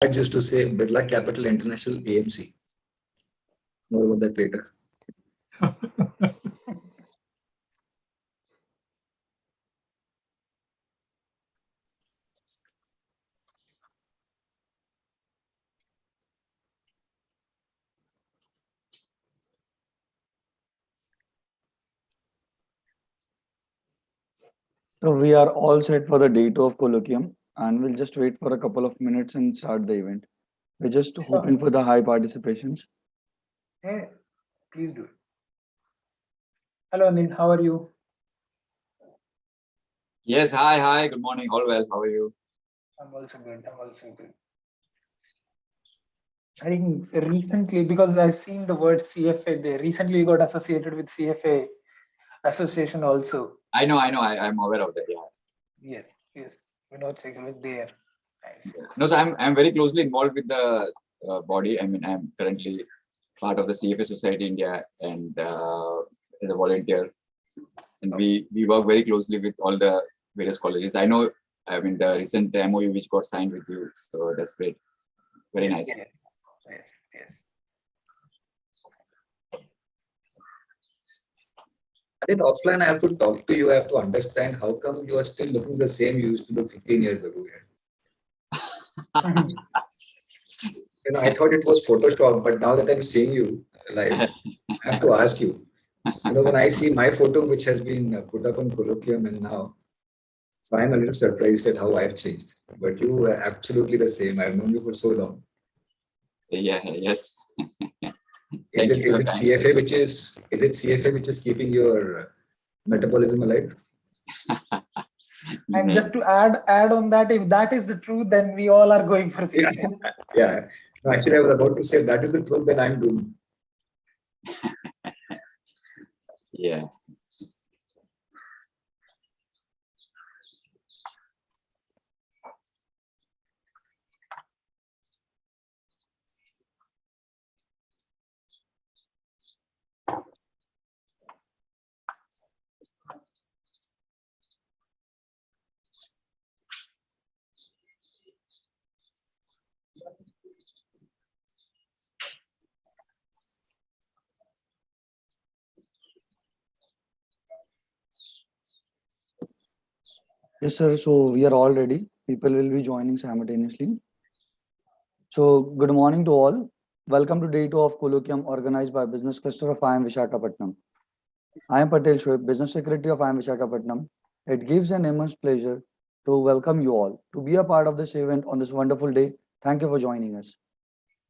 I used to say Birla Capital International AMC. More about that later. So we are all set for the day 2 of Colloquium, and we'll just wait for a couple of minutes and start the event. We're just hoping for the high participations. Hey, please do it. Hello, Anil. How are you? Yes, hi, good morning, all well, how are you? I'm also good. I think recently, because I've seen the word CFA there, recently we got associated with CFA association also. I know, I'm aware of that, yeah. Yes. Vinod Sekhar was there. Nice. Yeah. No, so I'm very closely involved with the body. I mean, I'm currently part of the CFA Society India and as a volunteer. And we work very closely with all the various colleges. I know, I mean, the recent MOU which got signed with you, so that's great. Very nice. Yes. I think offline I have to talk to you. I have to understand how come you are still looking the same you used to look 15 years ago. I thought it was Photoshop, but now that I'm seeing you live, I have to ask you. When I see my photo, which has been put up on Colloquium and now, so I'm a little surprised at how I've changed. But you are absolutely the same. I've known you for so long. Yeah, yes. Is it CFA which is keeping your metabolism alive? And just to add on that, if that is the truth, then we all are going for Yeah. Yeah. No, actually, I was about to say that is the truth, then I'm doomed. Yeah. Yes, sir. So we are all ready. People will be joining simultaneously. So good morning to all. Welcome to day 2 of Colloquium organized by Business Cluster of IIM Visakhapatnam. I am Patel Shoaib, Business Secretary of IIM Visakhapatnam. It gives an immense pleasure to welcome you all to be a part of this event on this wonderful day. Thank you for joining us.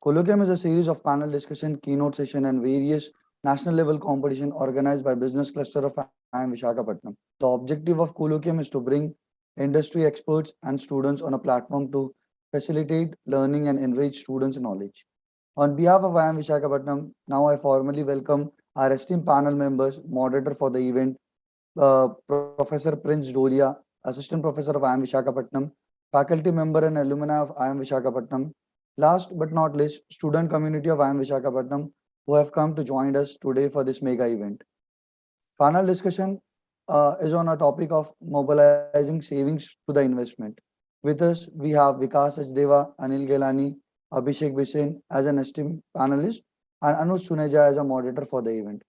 Colloquium is a series of panel discussion, keynote session, and various national level competition organized by Business Cluster of IIM Visakhapatnam. The objective of Colloquium is to bring industry experts and students on a platform to facilitate learning and enrich students' knowledge. On behalf of IIM Visakhapatnam, now I formally welcome our esteemed panel members, moderator for the event, Professor Prince Dolia, Assistant Professor of IIM Visakhapatnam, faculty member and alumni of IIM Visakhapatnam. Last but not least, student community of IIM Visakhapatnam who have come to join us today for this mega event. Panel discussion is on a topic of mobilizing savings to the investment. With us, we have Vikas Sachdeva, Anil Gelani, Abhishek Bisen as an esteemed panelist, and Anuj Suneja as a moderator for the event.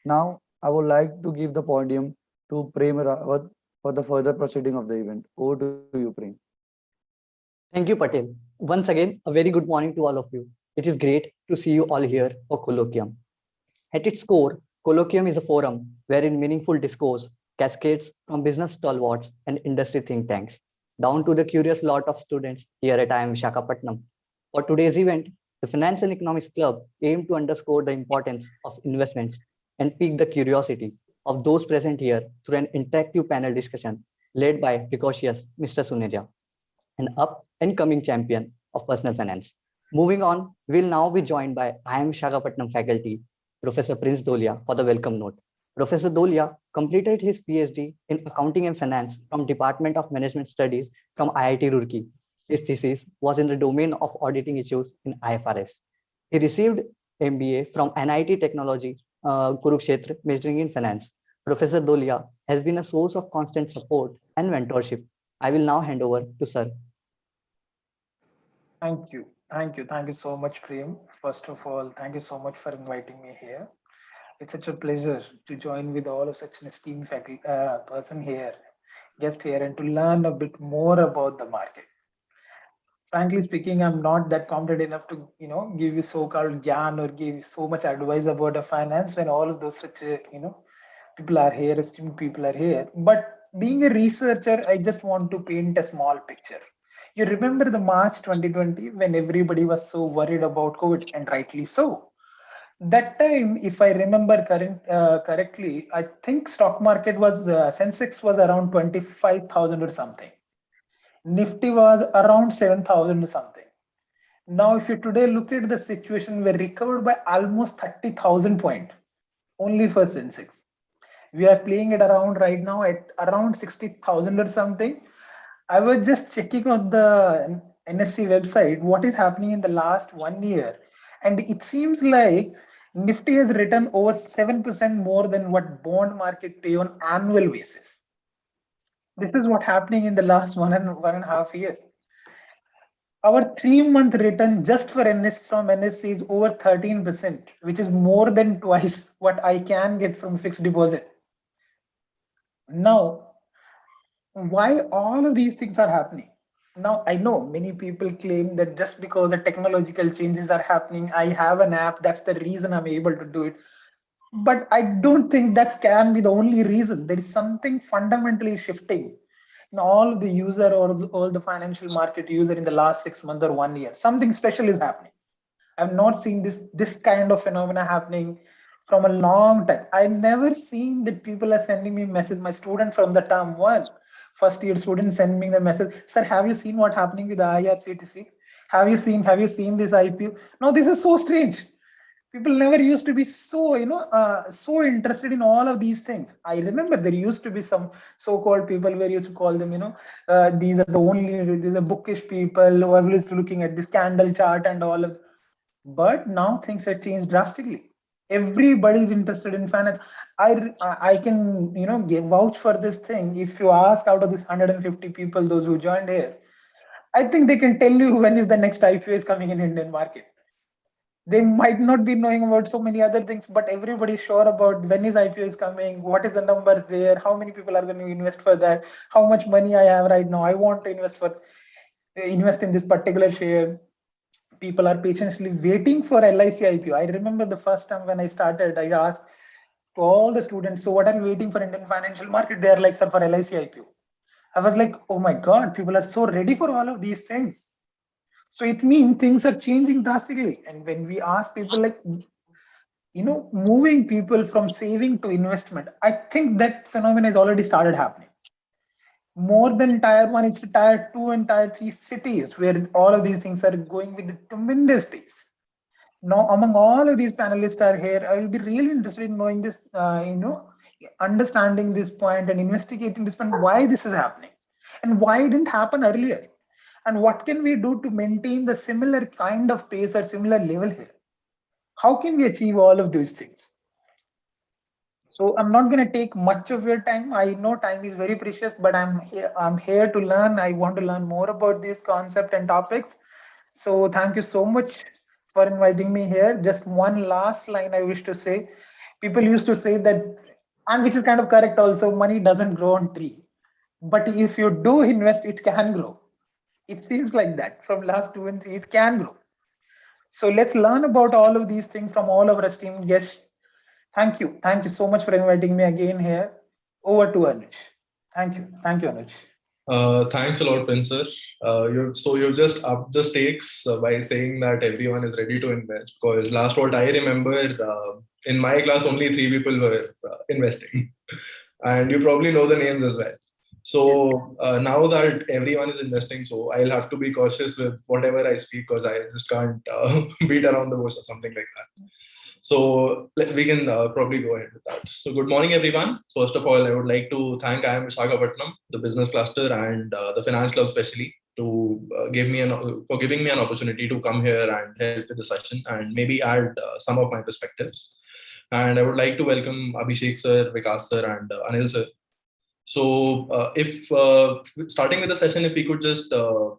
Now, I would like to give the podium to Prem Rawat for the further proceeding of the event. Over to you, Prem. Thank you, Patel. Once again, a very good morning to all of you. It is great to see you all here for Colloquium. At its core, Colloquium is a forum wherein meaningful discourse cascades from business stalwarts and industry think tanks down to the curious lot of students here at IIM Visakhapatnam. For today's event, the Finance and Economics Club aimed to underscore the importance of investments and pique the curiosity of those present here through an interactive panel discussion led by precocious Mr. Suneja, an up and coming champion of personal finance. Moving on, we'll now be joined by IIM Visakhapatnam faculty, Professor Prince Dolia, for the welcome note. Professor Dolia completed his PhD in Accounting and Finance from Department of Management Studies from IIT Roorkee. His thesis was in the domain of auditing issues in IFRS. He received MBA from NIT Technology, Kurukshetra, majoring in finance. Professor Dolia has been a source of constant support and mentorship. I will now hand over to Sir. Thank you. Thank you. Thank you so much, Prem. First of all, thank you so much for inviting me here. It's such a pleasure to join with all of such an esteemed person here, guest here, and to learn a bit more about the market. Frankly speaking, I'm not that competent enough to, give you so-called gyan or give you so much advice about the finance when all of those such, people are here, esteemed people are here. But being a researcher, I just want to paint a small picture. You remember the March 2020 when everybody was so worried about COVID, and rightly so. That time, if I remember correctly, I think stock market was Sensex was around 25,000 or something. Nifty was around 7,000 or something. Now, if you today look at the situation, we're recovered by almost 30,000 points only for Sensex. We are playing it around right now at around 60,000 or something. I was just checking on the NSC website what is happening in the last 1 year, and it seems like Nifty has returned over 7% more than what bond market pay on annual basis. This is what happening in the last 1.5 year. Our 3-month return just for from NSC is over 13%, which is more than twice what I can get from fixed deposit. Now, why all of these things are happening? Now, I know many people claim that just because the technological changes are happening, I have an app, that's the reason I'm able to do it. But I don't think that can be the only reason. There is something fundamentally shifting in all of the user or all the financial market user in the last 6 months or 1 year. Something special is happening. I've not seen this kind of phenomena happening from a long time. I never seen that people are sending me message. My student from the term one, first year student send me the message, sir, have you seen what happening with the IRCTC? Have you seen this IPO? No, this is so strange. People never used to be so, so interested in all of these things. I remember there used to be some so-called people where you used to call them, these are bookish people who are always looking at this candle chart and all of. But now things have changed drastically. Everybody is interested in finance. I can give vouch for this thing. If you ask out of this 150 people, those who joined here, I think they can tell you when is the next IPO is coming in Indian market. They might not be knowing about so many other things, but everybody's sure about when is IPO is coming, what is the numbers there, how many people are going to invest for that, how much money I have right now. I want to invest in this particular share. People are patiently waiting for LIC IPO. I remember the first time when I started, I asked to all the students, so what are you waiting for Indian financial market? They are like, sir, for LIC IPO. I was like, oh my God, people are so ready for all of these things. So it means things are changing drastically. And when we ask people like, moving people from saving to investment, I think that phenomenon has already started happening. More than tier one, it's tier two and tier three cities where all of these things are going with a tremendous pace. Now, among all of these panelists are here, I will be really interested in knowing this, understanding this point and investigating this point, why this is happening and why it didn't happen earlier. And what can we do to maintain the similar kind of pace or similar level here? How can we achieve all of these things? So I'm not going to take much of your time. I know time is very precious, but I'm here to learn. I want to learn more about this concept and topics. So thank you so much for inviting me here. Just one last line I wish to say. People used to say that, and which is kind of correct also, money doesn't grow on tree. But if you do invest, it can grow. It seems like that from last 2 and 3, it can grow. So let's learn about all of these things from all of our esteemed guests. Thank you. Thank you so much for inviting me again here. Over to Anuj. Thank you. Thank you, Anuj. Thanks a lot, Spencer. You've just upped the stakes by saying that everyone is ready to invest. Because last what I remember, in my class only 3 people were investing, and you probably know the names as well. So now that everyone is investing, so I'll have to be cautious with whatever I speak because I just can't beat around the bush or something like that. So we can probably go ahead with that. So good morning, everyone. First of all, I would like to thank IIM Visakhapatnam, the business cluster, and the finance club especially to giving me an opportunity to come here and help with the session and maybe add some of my perspectives. And I would like to welcome Abhishek sir, Vikas sir, and Anil sir. So if starting with the session, if we could just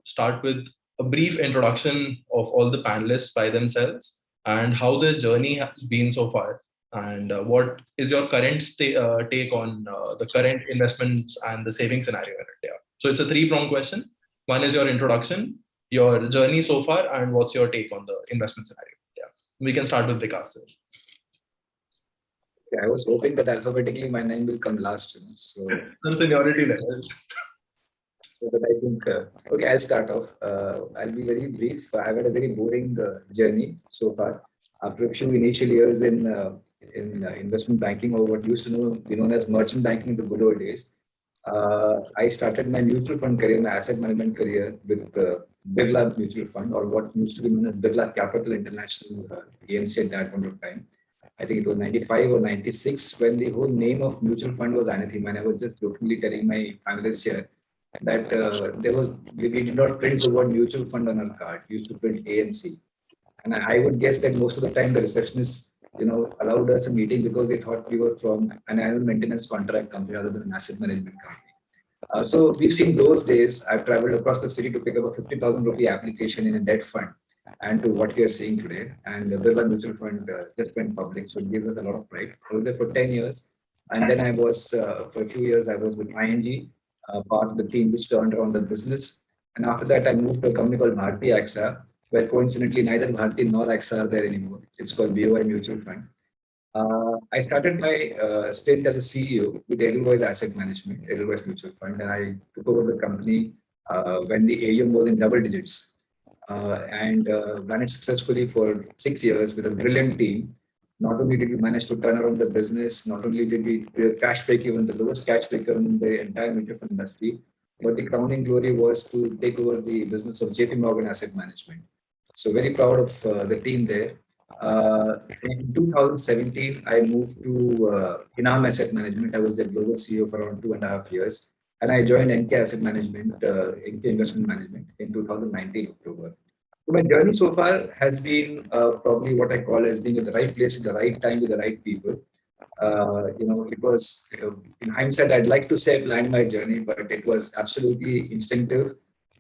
start with a brief introduction of all the panelists by themselves and how their journey has been so far. And what is your current take on the current investments and the saving scenario in India? So it's a three-pronged question. One is your introduction, your journey so far, and what's your take on the investment scenario? Yeah, we can start with Vikas, sir. I was hoping that alphabetically my name will come last. So, Sir, seniority level. but I think, okay, I'll start off. I'll be very brief. I've had a very boring journey so far. After a few initial years in investment banking, or what used to be known as merchant banking in the good old days, I started my mutual fund career, my asset management career with Birla Mutual Fund, or what used to be known as Birla Capital International AMC at that point of time. I think it was 95 or 96 when the whole name of mutual fund was anathema. And I was just jokingly telling my panelists here that we did not print the word mutual fund on our card. We used to print AMC. And I would guess that most of the time the receptionists, allowed us a meeting because they thought we were from an annual maintenance contract company rather than an asset management company. So we've seen those days. I've traveled across the city to pick up a 50,000 rupee application in a debt fund, and to what we are seeing today. And the Birla Mutual Fund just went public, so it gives us a lot of pride. I was there for 10 years. And then I was, for a few years, I was with ING, part of the team which turned around the business. And after that, I moved to a company called Bharti AXA, where coincidentally neither Bharti nor AXA are there anymore. It's called BOI Mutual Fund. I started my stint as a CEO with Edelweiss Asset Management, Edelweiss Mutual Fund, and I took over the company when the AUM was in double digits. And ran it successfully for 6 years with a brilliant team. Not only did we manage to turn around the business, not only did we cash break even, the lowest cash break even in the entire mutual fund industry, but the crowning glory was to take over the business of JP Morgan Asset Management. So very proud of the team there. In 2017, I moved to Inam Asset Management. I was the global CEO for around 2.5 years. And I joined NK Asset Management, NK Investment Management in 2019 October. So my journey so far has been probably what I call as being at the right place at the right time with the right people. It was, in hindsight, I'd like to say I planned my journey, but it was absolutely instinctive.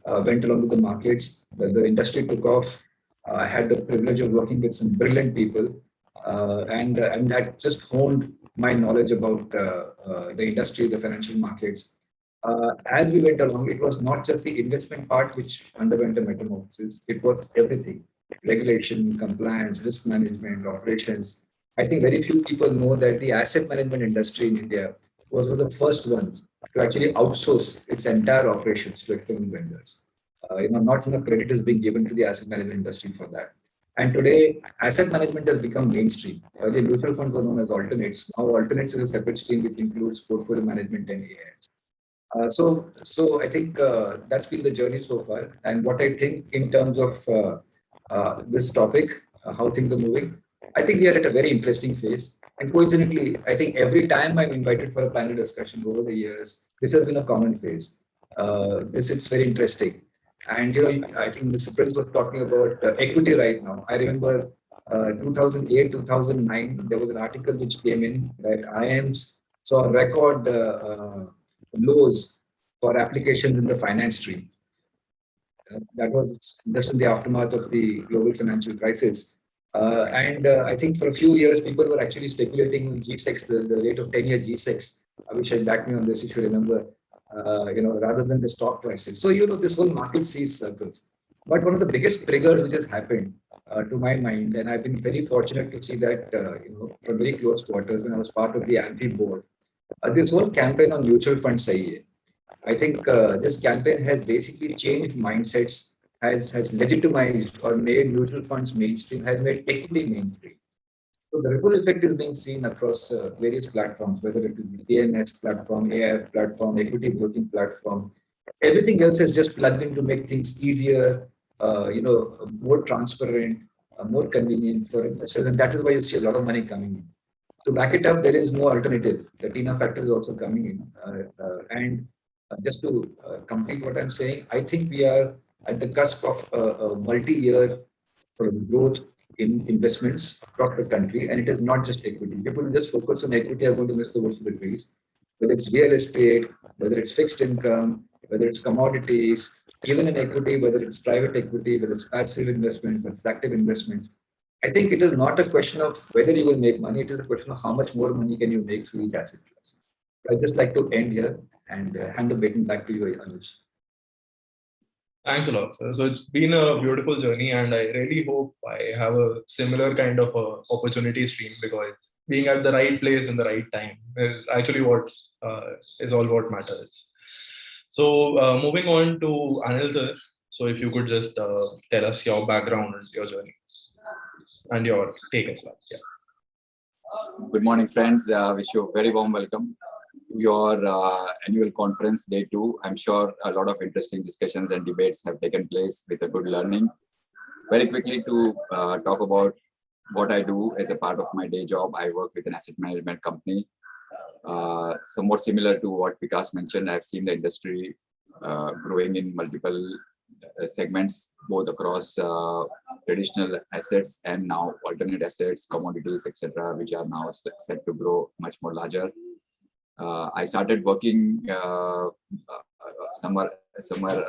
Went along with the markets. The industry took off. I had the privilege of working with some brilliant people, and that just honed my knowledge about the industry, the financial markets. As we went along, it was not just the investment part which underwent a metamorphosis. It was everything: regulation, compliance, risk management, operations. I think very few people know that the asset management industry in India was one of the first ones to actually outsource its entire operations to external vendors. Not enough credit is being given to the asset management industry for that. And today, asset management has become mainstream. Earlier, mutual funds were known as alternates. Now, alternates is a separate stream which includes portfolio management and AI. So I think that's been the journey so far. And what I think in terms of this topic, how things are moving, I think we are at a very interesting phase. And coincidentally, I think every time I'm invited for a panel discussion over the years, this has been a common phase. This is very interesting. And I think Mr. Prince was talking about equity right now. I remember 2008, 2009, there was an article which came in that IIMs saw record lows for applications in the finance stream. That was just in the aftermath of the global financial crisis. And I think for a few years, people were actually speculating on G6, the rate of 10-year G6. I wish I'd back me on this if you remember, rather than the stock prices. So, this whole market sees circles. But one of the biggest triggers which has happened to my mind, and I've been very fortunate to see that, from very close quarters when I was part of the AMP board, this whole campaign on mutual fund sahi hai. I think this campaign has basically changed mindsets, has legitimized or made mutual funds mainstream, has made equity mainstream. So the ripple effect is being seen across various platforms, whether it is the PMS platform, AIF platform, equity broking platform. Everything else is just plugged in to make things easier, more transparent, more convenient for investors. And that is why you see a lot of money coming in. To back it up, there is no alternative. The TINA factor is also coming in. And just to complete what I'm saying, I think we are at the cusp of a multi-year sort of growth in investments across the country. And it is not just equity. People who just focus on equity are going to miss the worst of the trees. Whether it's real estate, whether it's fixed income, whether it's commodities, even in equity, whether it's private equity, whether it's passive investment, whether it's active investment. I think it is not a question of whether you will make money. It is a question of how much more money can you make through each asset class. I'd just like to end here and hand the baton back to you, Anuj. Thanks a lot, sir. So it's been a beautiful journey, and I really hope I have a similar kind of opportunity stream, because being at the right place in the right time is actually what is all what matters. So moving on to Anil sir. So if you could just tell us your background and your journey and your take as well. Yeah. Good morning, friends. Wish you a very warm welcome to your annual conference, day 2. I'm sure a lot of interesting discussions and debates have taken place with a good learning. Very quickly to talk about what I do as a part of my day job. I work with an asset management company. Somewhat similar to what Vikas mentioned, I've seen the industry growing in multiple segments, both across traditional assets and now alternate assets, commodities, etc., which are now set to grow much more larger. I started working somewhere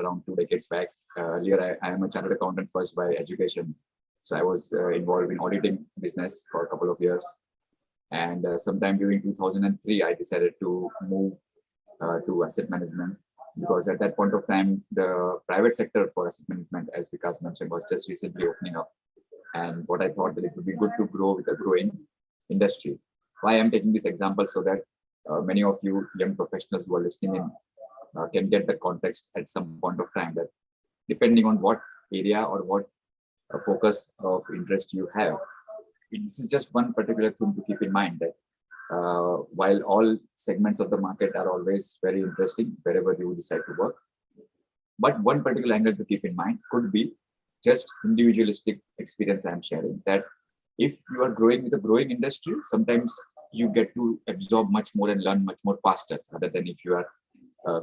around 2 decades back. Earlier, I am a chartered accountant first by education. So I was involved in auditing business for a couple of years. And sometime during 2003, I decided to move to asset management, because at that point of time, the private sector for asset management, as Vikas mentioned, was just recently opening up. And what I thought that it would be good to grow with a growing industry. Why I'm taking this example, so that many of you young professionals who are listening in can get the context at some point of time, that depending on what area or what focus of interest you have, this is just one particular thing to keep in mind, that while all segments of the market are always very interesting wherever you decide to work, but one particular angle to keep in mind could be just individualistic experience I'm sharing, that if you are growing with a growing industry, sometimes you get to absorb much more and learn much more faster, rather than if you are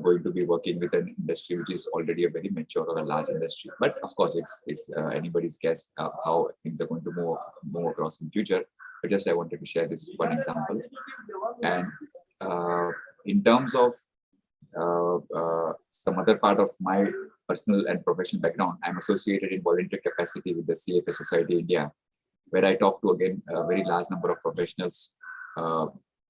going to be working with an industry which is already a very mature or a large industry. But of course, it's anybody's guess how things are going to move across in future. But just I wanted to share this one example. And in terms of some other part of my personal and professional background, I'm associated in volunteer capacity with the CFA Society India, where I talk to, again, a very large number of professionals,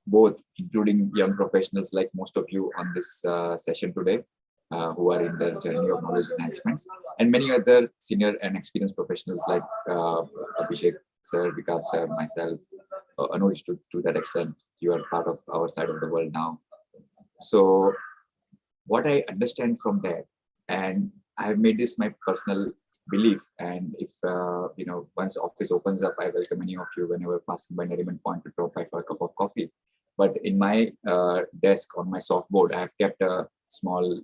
both including young professionals like most of you on this session today, who are in their journey of knowledge enhancements, and many other senior and experienced professionals like Abhishek sir, Vikas sir, myself, Anuj, to that extent. You are part of our side of the world now. So what I understand from that, and I have made this my personal belief, and if once office opens up, I welcome any of you whenever passing by Nariman Point to drop by for a cup of coffee. But in my desk on my softboard, I have kept a small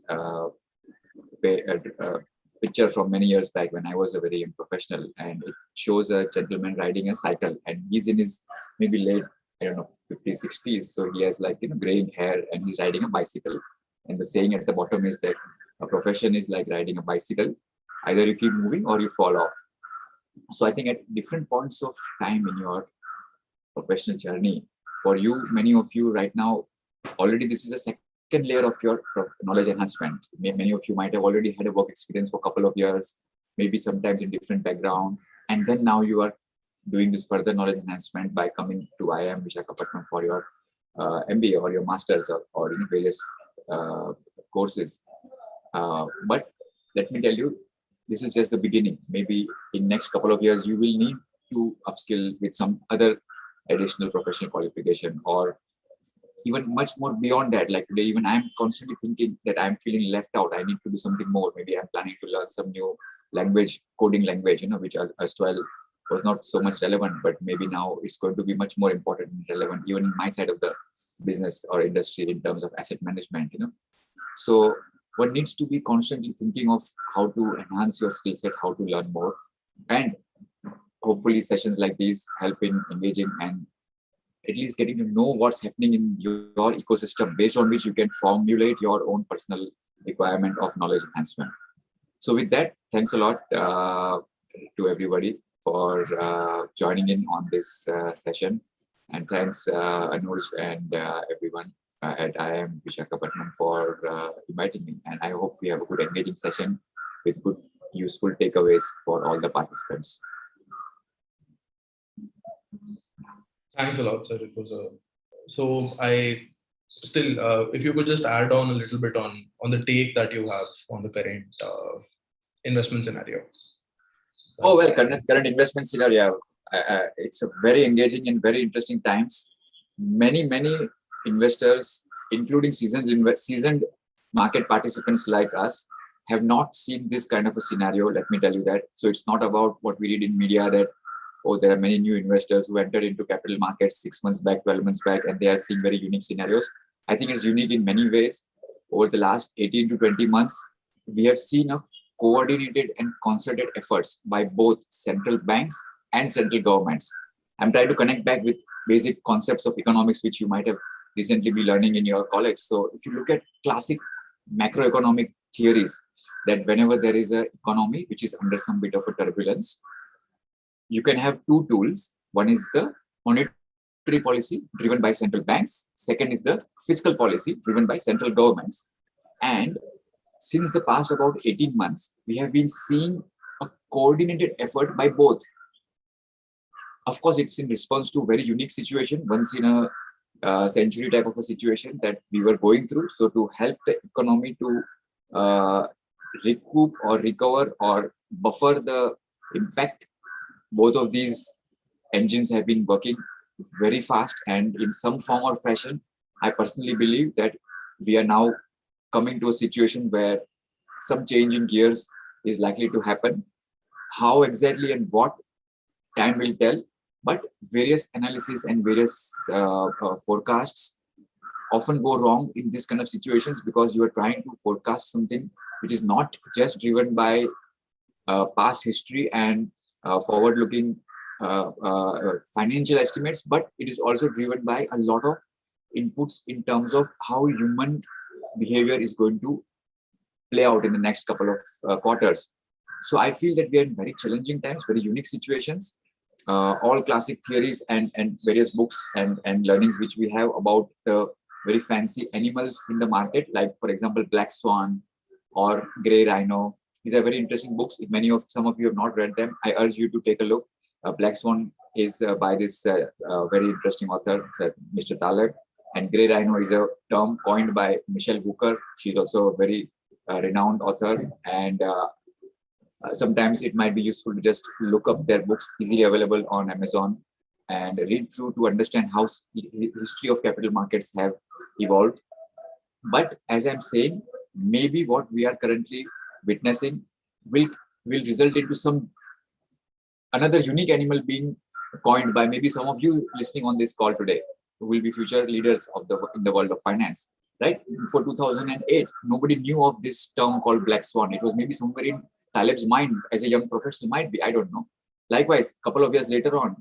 picture from many years back when I was a very young professional, and it shows a gentleman riding a cycle, and he's in his maybe late, I don't know, 50s, 60s. So he has like graying hair, and he's riding a bicycle. And the saying at the bottom is that a profession is like riding a bicycle. Either you keep moving or you fall off. So I think at different points of time in your professional journey, for you, many of you right now, already this is a second layer of your knowledge enhancement. Many of you might have already had a work experience for a couple of years, maybe sometimes in different background. And then now you are doing this further knowledge enhancement by coming to IIM Visakhapatnam for your MBA or your masters or various courses. But let me tell you, this is just the beginning. Maybe in next couple of years, you will need to upskill with some other additional professional qualification, or even much more beyond that. Like today, even I'm constantly thinking that I'm feeling left out. I need to do something more. Maybe I'm planning to learn some new language, coding language, which erstwhile was not so much relevant, but maybe now it's going to be much more important and relevant, even in my side of the business or industry in terms of asset management. So one needs to be constantly thinking of how to enhance your skill set, how to learn more, and hopefully sessions like these help in engaging and at least getting to know what's happening in your ecosystem, based on which you can formulate your own personal requirement of knowledge enhancement. So with that, thanks a lot to everybody for joining in on this session. And thanks Anuj and everyone at IIM Visakhapatnam for inviting me. And I hope we have a good engaging session with good, useful takeaways for all the participants. Thanks a lot, sir. It was a so I still if you could just add on a little bit on the take that you have on the current investment scenario. Oh well, current investment scenario. It's a very engaging and very interesting times. Many investors, including seasoned market participants like us, have not seen this kind of a scenario. Let me tell you that. So it's not about what we read in media that, oh, there are many new investors who entered into capital markets 6 months back, 12 months back, and they are seeing very unique scenarios. I think it's unique in many ways. Over the last 18 to 20 months, we have seen a coordinated and concerted efforts by both central banks and central governments. I'm trying to connect back with basic concepts of economics, which you might have recently been learning in your college. So if you look at classic macroeconomic theories, that whenever there is an economy which is under some bit of a turbulence, you can have two tools. One is the monetary policy driven by central banks. Second is the fiscal policy driven by central governments. And since the past about 18 months, we have been seeing a coordinated effort by both. Of course, it's in response to a very unique situation, once in a century type of a situation that we were going through. So to help the economy to recoup or recover or buffer the impact, both of these engines have been working very fast, and in some form or fashion, I personally believe that we are now coming to a situation where some change in gears is likely to happen. How exactly and what, time will tell, but various analysis and various forecasts often go wrong in this kind of situations, because you are trying to forecast something which is not just driven by past history and forward-looking financial estimates, but it is also driven by a lot of inputs in terms of how human behavior is going to play out in the next couple of quarters. So I feel that we are in very challenging times, very unique situations. All classic theories and various books and learnings which we have about the very fancy animals in the market, like for example, Black Swan or Grey Rhino. These are very interesting books. If some of you have not read them, I urge you to take a look. Black Swan is by this very interesting author, Mr. Taleb, and Grey Rhino is a term coined by Michelle Hooker. She's also a very renowned author, and sometimes it might be useful to just look up their books, easily available on Amazon, and read through to understand how the history of capital markets have evolved. But as I'm saying, maybe what we are currently witnessing will result into some another unique animal being coined by maybe some of you listening on this call today, who will be future leaders in the world of finance. Right? For 2008, nobody knew of this term called Black Swan. It was maybe somewhere in Taleb's mind as a young professional, might be, I don't know. Likewise, a couple of years later on,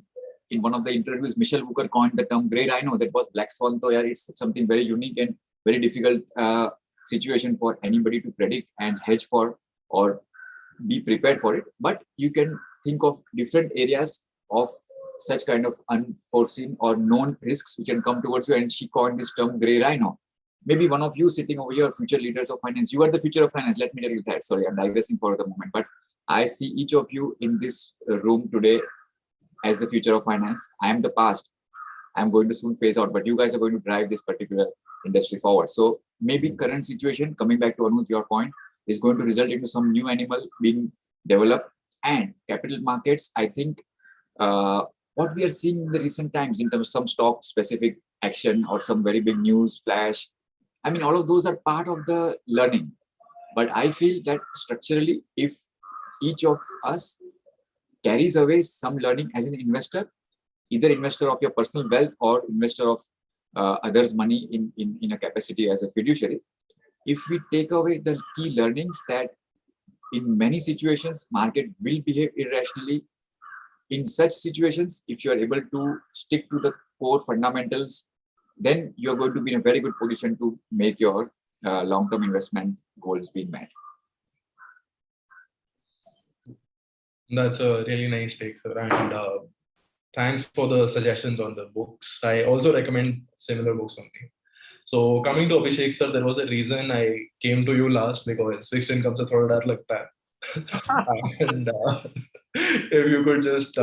in one of the interviews, Michelle Hooker coined the term Grey Rhino. That was Black Swan. So yeah, it's something very unique and very difficult situation for anybody to predict and hedge for or be prepared for it. But you can think of different areas of such kind of unforeseen or known risks which can come towards you. And she coined this term Grey Rhino. Maybe one of you sitting over here, future leaders of finance, you are the future of finance. Let me tell you that. Sorry, I'm digressing for the moment, but I see each of you in this room today as the future of finance. I am the past. I'm going to soon phase out, but you guys are going to drive this particular industry forward. So maybe current situation, coming back to Anuj, your point, is going to result into some new animal being developed. And capital markets, I think what we are seeing in the recent times in terms of some stock specific action or some very big news flash, I mean, all of those are part of the learning. But I feel that structurally, if each of us carries away some learning as an investor, either investor of your personal wealth or investor of others' money in a capacity as a fiduciary, if we take away the key learnings that in many situations, market will behave irrationally. In such situations, if you are able to stick to the core fundamentals, then you're going to be in a very good position to make your long-term investment goals being met. That's a really nice take, sir. And thanks for the suggestions on the books. I also recommend similar books only. So coming to Abhishek, sir, there was a reason I came to you last, because fixed income se thoda dar lagta hai. And if you could just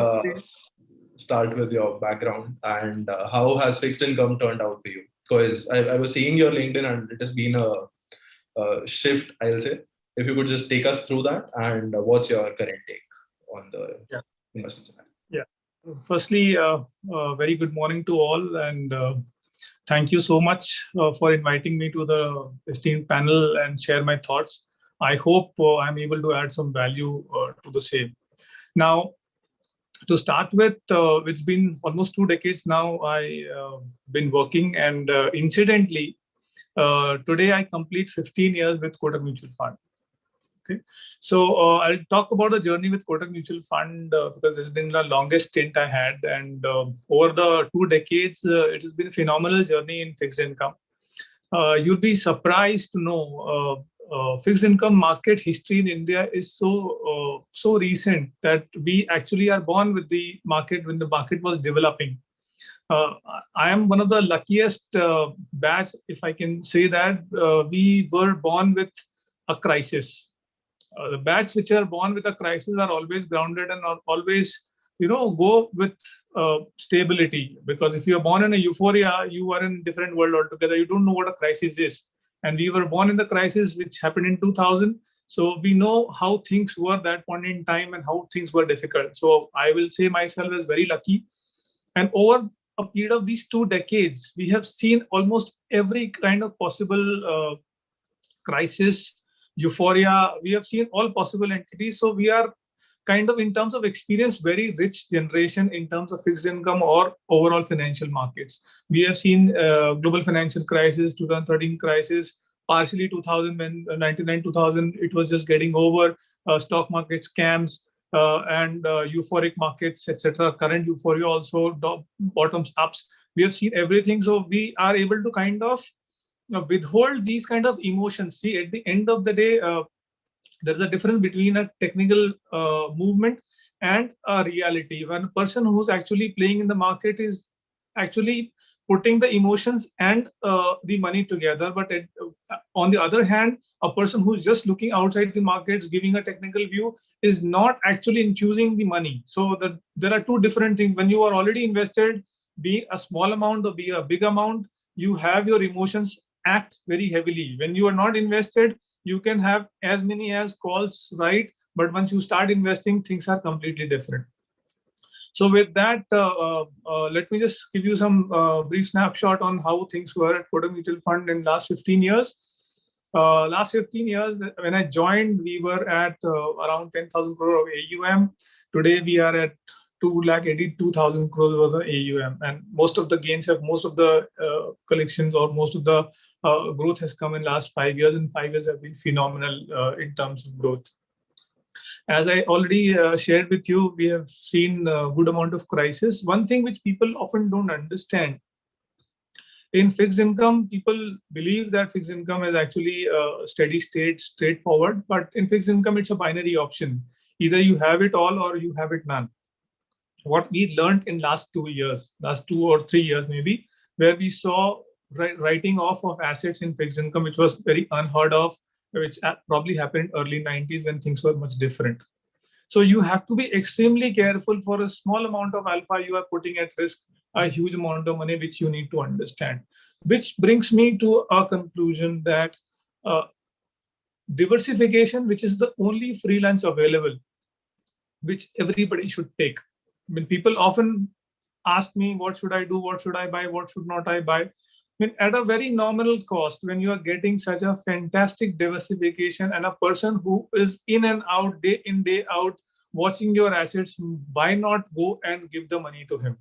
start with your background and how has fixed income turned out for you? Because I was seeing your LinkedIn and it has been a shift, I'll say. If you could just take us through that and what's your current take on the investment side? Yeah. Firstly, very good morning to all, and thank you so much for inviting me to the esteemed panel and share my thoughts. I hope I'm able to add some value to the same. Now, to start with, it's been almost 2 decades now I been working, and incidentally, today I complete 15 years with Kotak Mutual Fund. Okay, so I'll talk about the journey with Kotak Mutual Fund because it's been the longest stint I had, and over the 2 decades, it has been a phenomenal journey in fixed income. You'll be surprised to know fixed income market history in India is so recent that we actually are born with the market when the market was developing. I am one of the luckiest batch, if I can say that. We were born with a crisis. The batch which are born with a crisis are always grounded and are always, go with stability. Because if you're born in a euphoria, you are in a different world altogether. You don't know what a crisis is. And we were born in the crisis which happened in 2000. So we know how things were that point in time and how things were difficult. So I will say myself as very lucky. And over a period of these 2 decades, we have seen almost every kind of possible crisis, euphoria. We have seen all possible entities. So we are kind of, in terms of experience, very rich generation in terms of fixed income or overall financial markets. We have seen global financial crisis, 2013 crisis, partially 2000, when 99, 2000, it was just getting over, stock market scams, and euphoric markets, etc. Current euphoria also, bottoms ups. We have seen everything. So we are able to kind of withhold these kind of emotions. See, at the end of the day, there's a difference between a technical movement and a reality. When a person who's actually playing in the market is actually putting the emotions and the money together. But on the other hand, a person who's just looking outside the markets, giving a technical view, is not actually infusing the money. So there are two different things. When you are already invested, be a small amount or be a big amount, you have your emotions act very heavily. When you are not invested, you can have as many as calls, right? But once you start investing, things are completely different. So with that, let me just give you some brief snapshot on how things were at Kotak Mutual Fund in last 15 years. Last 15 years, when I joined, we were at around 10,000 crore of AUM. Today, we are at 2,82,000 crores was the AUM. And most of the gains most of the collections or most of the growth has come in last 5 years, and 5 years have been phenomenal in terms of growth. As I already shared with you, we have seen a good amount of crisis. One thing which people often don't understand, in fixed income, people believe that fixed income is actually a steady state, straightforward, but in fixed income, it's a binary option. Either you have it all or you have it none. What we learned in last 2 years, last 2 or 3 years maybe, where we saw writing off of assets in fixed income, which was very unheard of, which probably happened early 90s when things were much different. So you have to be extremely careful. For a small amount of alpha, you are putting at risk a huge amount of money, which you need to understand. Which brings me to a conclusion that diversification, which is the only free lunch available, which everybody should take. When people often ask me, what should I do? What should I buy? What should not I buy? When at a very nominal cost, when you are getting such a fantastic diversification and a person who is in and out, day in, day out, watching your assets, why not go and give the money to him?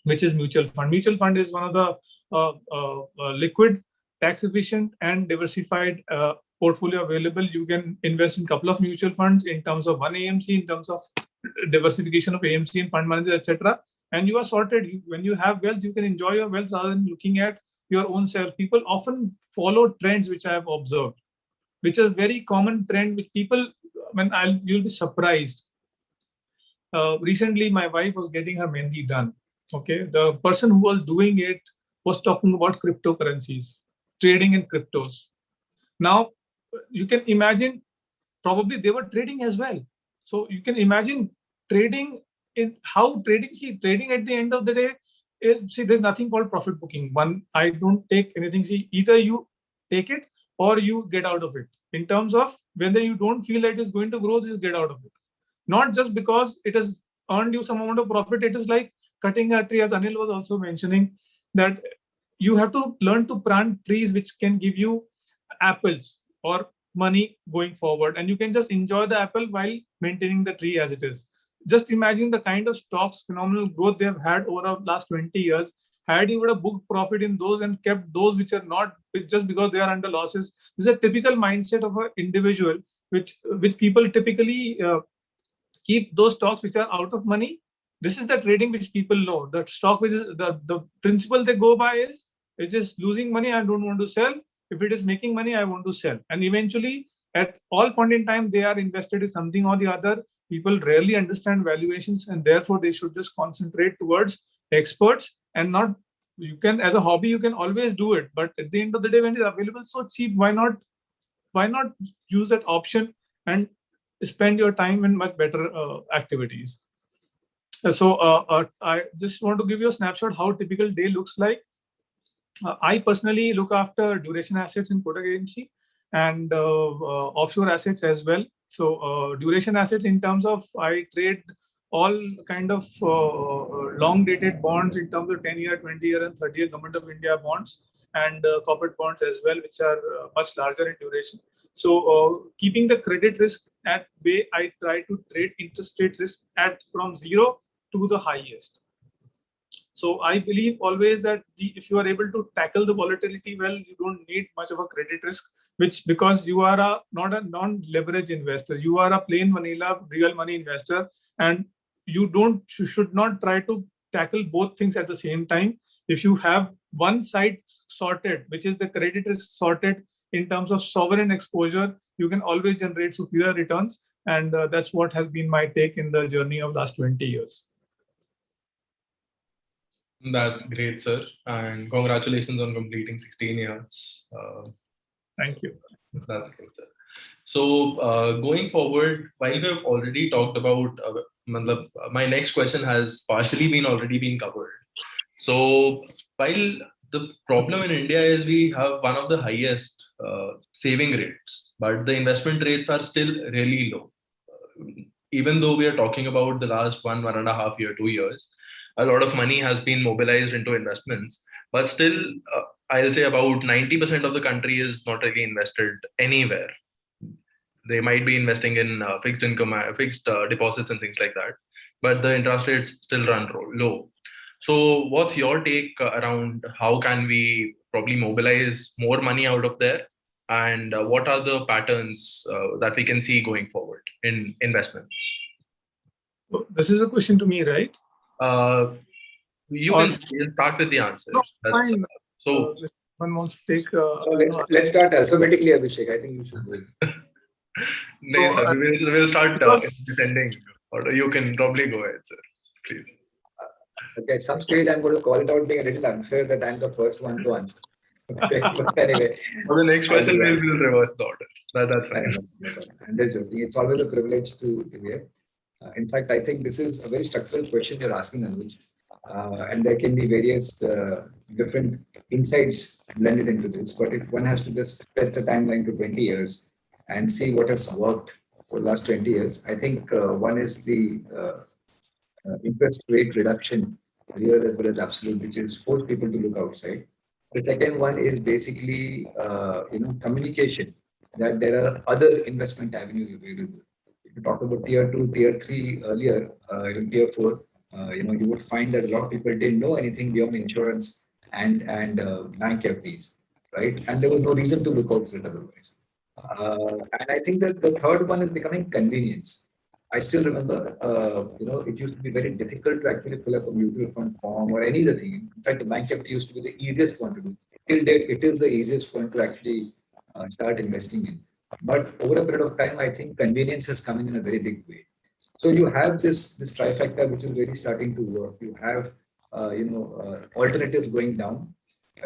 Which is mutual fund. Mutual fund is one of the liquid, tax efficient, and diversified portfolio available. You can invest in a couple of mutual funds in terms of one AMC, in terms of diversification of AMC and fund manager, etc. And you are sorted. When you have wealth, you can enjoy your wealth rather than looking at your own self. People often follow trends, which I have observed, which is a very common trend with people. You'll be surprised. Recently, my wife was getting her mehndi done. Okay, the person who was doing it was talking about cryptocurrencies, trading in cryptos. Now, you can imagine probably they were trading as well. So you can imagine trading in how trading. See, trading at the end of the day see, there's nothing called profit booking. One, I don't take anything. See, either you take it or you get out of it. In terms of whether you don't feel that it's going to grow, just get out of it. Not just because it has earned you some amount of profit. It is like cutting a tree, as Anil was also mentioning, that you have to learn to plant trees which can give you apples or money going forward, and you can just enjoy the apple while maintaining the tree as it is. Just imagine the kind of stocks, phenomenal growth they have had over the last 20 years. Had you would have booked profit in those and kept those which are not, just because they are under losses. This is a typical mindset of an individual, which people typically keep those stocks which are out of money. This is the trading which people know. The stock which is the principle they go by is, it's just losing money, I don't want to sell. If it is making money, I want to sell. And eventually, at all point in time, they are invested in something or the other. People rarely understand valuations, and therefore they should just concentrate towards experts and not. You can, as a hobby, you can always do it, but at the end of the day, when it's available so cheap, why not use that option and spend your time in much better activities? I just want to give you a snapshot how typical day looks like. I personally look after duration assets in Kotak AMC and offshore assets as well. So duration assets in terms of, I trade all kind of long dated bonds in terms of 10-year, 20-year and 30-year Government of India bonds, and corporate bonds as well, which are much larger in duration. So keeping the credit risk at bay, I try to trade interest rate risk at from 0 to the highest. So I believe always that if you are able to tackle the volatility well, you don't need much of a credit risk, because you are not a non-leverage investor. You are a plain vanilla real money investor, and you should not try to tackle both things at the same time. If you have one side sorted, which is the credit risk sorted in terms of sovereign exposure, you can always generate superior returns. And that's what has been my take in the journey of last 20 years. That's great, sir. And congratulations on completing 16 years. Thank you. That's great, sir. So going forward, while we've already talked about, my next question has partially already been covered. So while the problem in India is we have one of the highest saving rates, but the investment rates are still really low. Even though we are talking about the last 1.5 year, 2 years, a lot of money has been mobilized into investments, but still, I'll say about 90% of the country is not really invested anywhere. They might be investing in fixed income, fixed deposits and things like that, but the interest rates still run low. So what's your take around how can we probably mobilize more money out of there? And what are the patterns that we can see going forward in investments? So this is a question to me, right? You can start with the answer. Fine. So one wants to take. Let's start alphabetically, Abhishek. I think you should go. No, sir, we'll start descending. Or you can probably go ahead, sir. Please. Okay, at some stage, I'm going to call it out being a little unfair that I'm the first one to answer. But anyway. For the next question, we'll reverse the order. That's fine. It's always a privilege to hear. In fact, I think this is a very structural question you're asking, Anuj. And there can be various different insights blended into this. But if one has to just set the timeline to 20 years and see what has worked for the last 20 years, I think one is the interest rate reduction, real as well as absolute, which is forced people to look outside. The second one is basically communication, that there are other investment avenues available. If you talked about tier 2, tier 3 earlier, in tier 4, you would find that a lot of people didn't know anything beyond insurance and bank FDs, right? And there was no reason to look out for it otherwise. And I think that the third one is becoming convenience. I still remember, it used to be very difficult to actually fill up a mutual fund form or any other thing. In fact, the bank FD used to be the easiest one to do. Till date, it is the easiest one to actually start investing in. But over a period of time, I think convenience has come in a very big way. So you have this trifecta, which is really starting to work. You have, alternatives going down.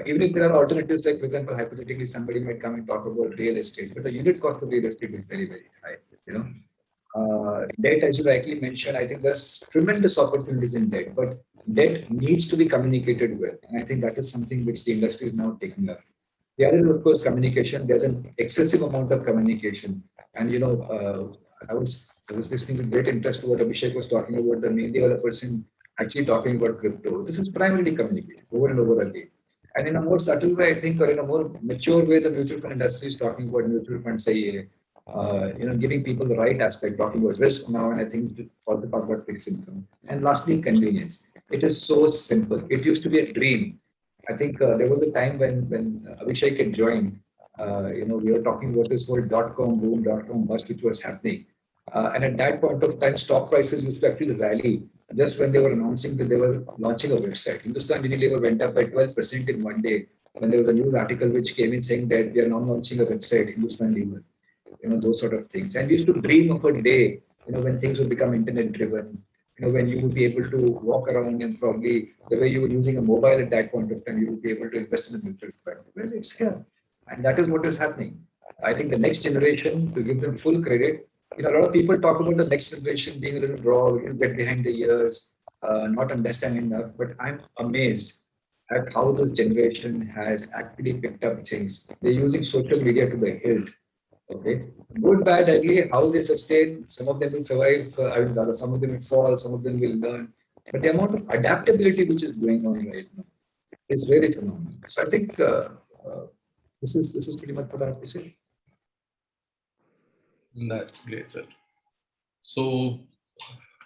Even if there are alternatives, like for example, hypothetically, somebody might come and talk about real estate, but the unit cost of real estate is very, very high. You know, debt, as you rightly mentioned, I think there's tremendous opportunities in debt, but debt needs to be communicated with, and I think that is something which the industry is now taking up. The other is, of course, communication. There's an excessive amount of communication, and I was listening with great interest to what Abhishek was talking about. The mainly other person actually talking about crypto. This is primarily communicated over and over again. And in a more subtle way, I think, or in a more mature way, the mutual fund industry is talking about mutual funds, say, giving people the right aspect, talking about risk now, and I think also talk about fixed income. And lastly, convenience. It is so simple. It used to be a dream. I think there was a time when Abhishek had joined. We were talking about this whole .com boom, .com bust, which was happening. And at that point of time, stock prices used to actually rally just when they were announcing that they were launching a website. Hindustan Unilever went up by 12% in one day when there was a news article which came in saying that they are now launching a website, Hindustan Unilever. Those sort of things. And we used to dream of a day, when things would become internet driven, when you would be able to walk around and probably the way you were using a mobile at that point of time, you would be able to invest in a mutual fund. Well, it's here. And that is what is happening. I think the next generation, to give them full credit, a lot of people talk about the next generation being a little raw, get behind the ears, not understanding enough. But I'm amazed at how this generation has actually picked up things. They're using social media to the hilt. Okay, good, bad, ugly, how they sustain. Some of them will survive. Some of them will fall. Some of them will learn. But the amount of adaptability which is going on right now is very phenomenal. So I think this is pretty much what I have to say. That's great, sir. So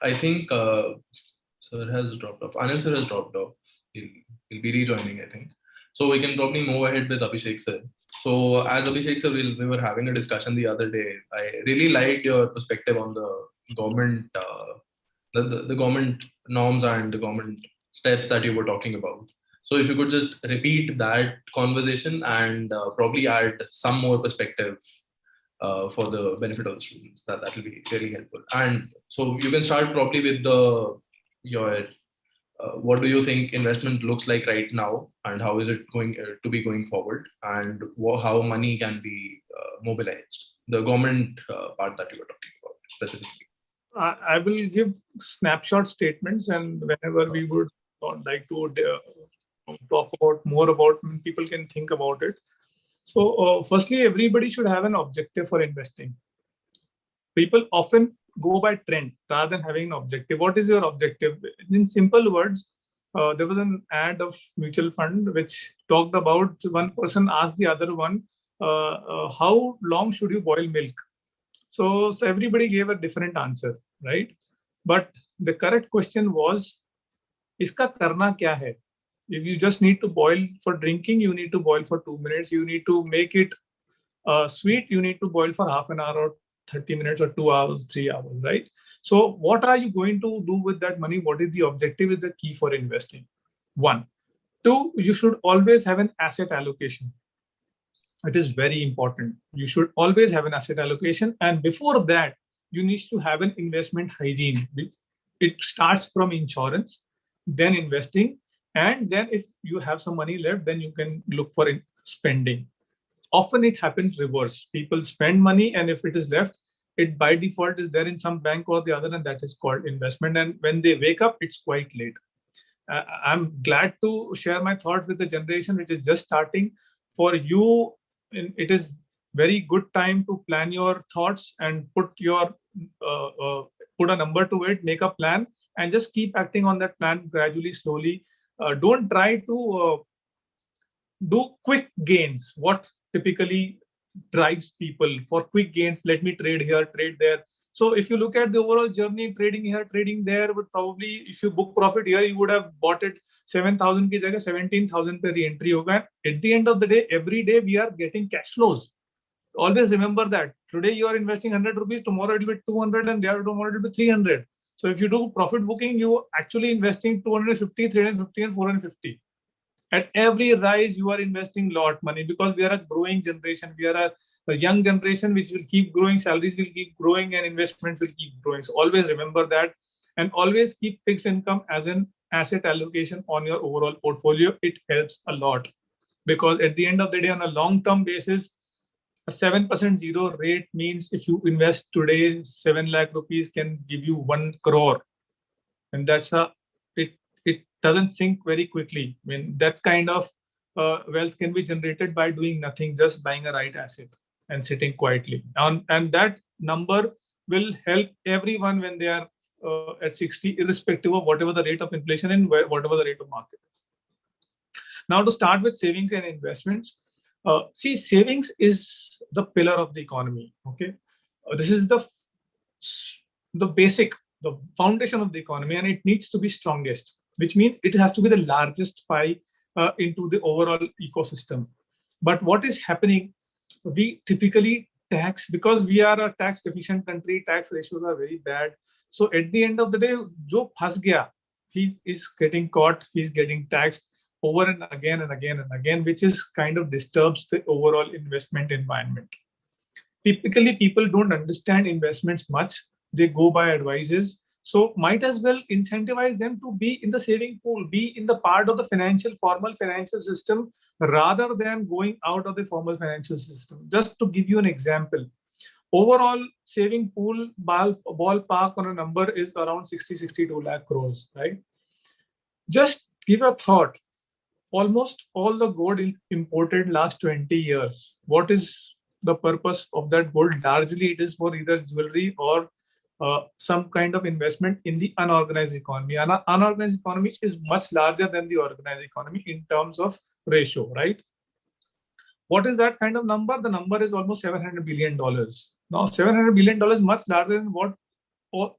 I think sir has dropped off. Anil sir has dropped off. He'll be rejoining, I think. So we can probably move ahead with Abhishek sir. So as Abhishek sir, we were having a discussion the other day. I really liked your perspective on the government, the government norms and the government steps that you were talking about. So if you could just repeat that conversation and probably add some more perspective for the benefit of the students, that will be really helpful. And so you can start probably with your what do you think investment looks like right now, and how is it going to be going forward, and how money can be mobilized, the government part that you were talking about specifically. I will give snapshot statements, and whenever we would like to talk about more about, people can think about it. So firstly, everybody should have an objective for investing. People often go by trend rather than having an objective. What is your objective? In simple words, there was an ad of mutual fund which talked about, one person asked the other one, how long should you boil milk? So everybody gave a different answer, right? But the correct question was, iska karna kya hai? If you just need to boil for drinking, you need to boil for 2 minutes. You need to make it sweet, you need to boil for half an hour or 30 minutes or 2 hours, 3 hours, right? So what are you going to do with that money? What is the objective is the key for investing. 1. 2, you should always have an asset allocation. It is very important. You should always have an asset allocation. And before that, you need to have an investment hygiene. It starts from insurance, then investing. And then if you have some money left, then you can look for spending. Often it happens reverse. People spend money, and if it is left, it by default is there in some bank or the other, and that is called investment. And when they wake up, it's quite late. I'm glad to share my thoughts with the generation which is just starting. For you, it is very good time to plan your thoughts and put a number to it, make a plan, and just keep acting on that plan gradually, slowly. Don't try to do quick gains. What typically drives people for quick gains? Let me trade here, trade there. So if you look at the overall journey, trading here, trading there, would probably, if you book profit here, you would have bought it 7,000 ki jagah 17,000 per re-entry hoga. At the end of the day, every day we are getting cash flows. Always remember that. Today you are investing 100 rupees, tomorrow it will be 200, and tomorrow it will be 300. So if you do profit booking, you are actually investing 250, 350, and 450. At every rise, you are investing lot money, because we are a growing generation. We are a young generation which will keep growing. Salaries will keep growing, and investments will keep growing. So always remember that, and always keep fixed income as an asset allocation on your overall portfolio. It helps a lot, because at the end of the day, on a long-term basis, A 7% zero rate means if you invest today, 7 lakh rupees can give you 1 crore. And it doesn't sink very quickly. I mean, that kind of wealth can be generated by doing nothing, just buying a right asset and sitting quietly. And that number will help everyone when they are at 60, irrespective of whatever the rate of inflation and whatever the rate of market is. Now, to start with savings and investments, see, savings is the pillar of the economy. Okay, this is the basic, the foundation of the economy, and it needs to be strongest, which means it has to be the largest pie into the overall ecosystem. But what is happening? We typically tax, because we are a tax efficient country. Tax ratios are very bad. So at the end of the day, jo phas gaya, he is getting caught. He's getting taxed over and again and again and again, which is kind of disturbs the overall investment environment. Typically, people don't understand investments much. They go by advices. So might as well incentivize them to be in the saving pool, be in the part of the formal financial system, rather than going out of the formal financial system. Just to give you an example, overall saving pool ballpark on a number is around 62 lakh crores, right? Just give a thought. Almost all the gold imported last 20 years. What is the purpose of that gold? Largely, it is for either jewelry or some kind of investment in the unorganized economy. And unorganized economy is much larger than the organized economy in terms of ratio, right? What is that kind of number? The number is almost $700 billion. Now, $700 billion is much larger than what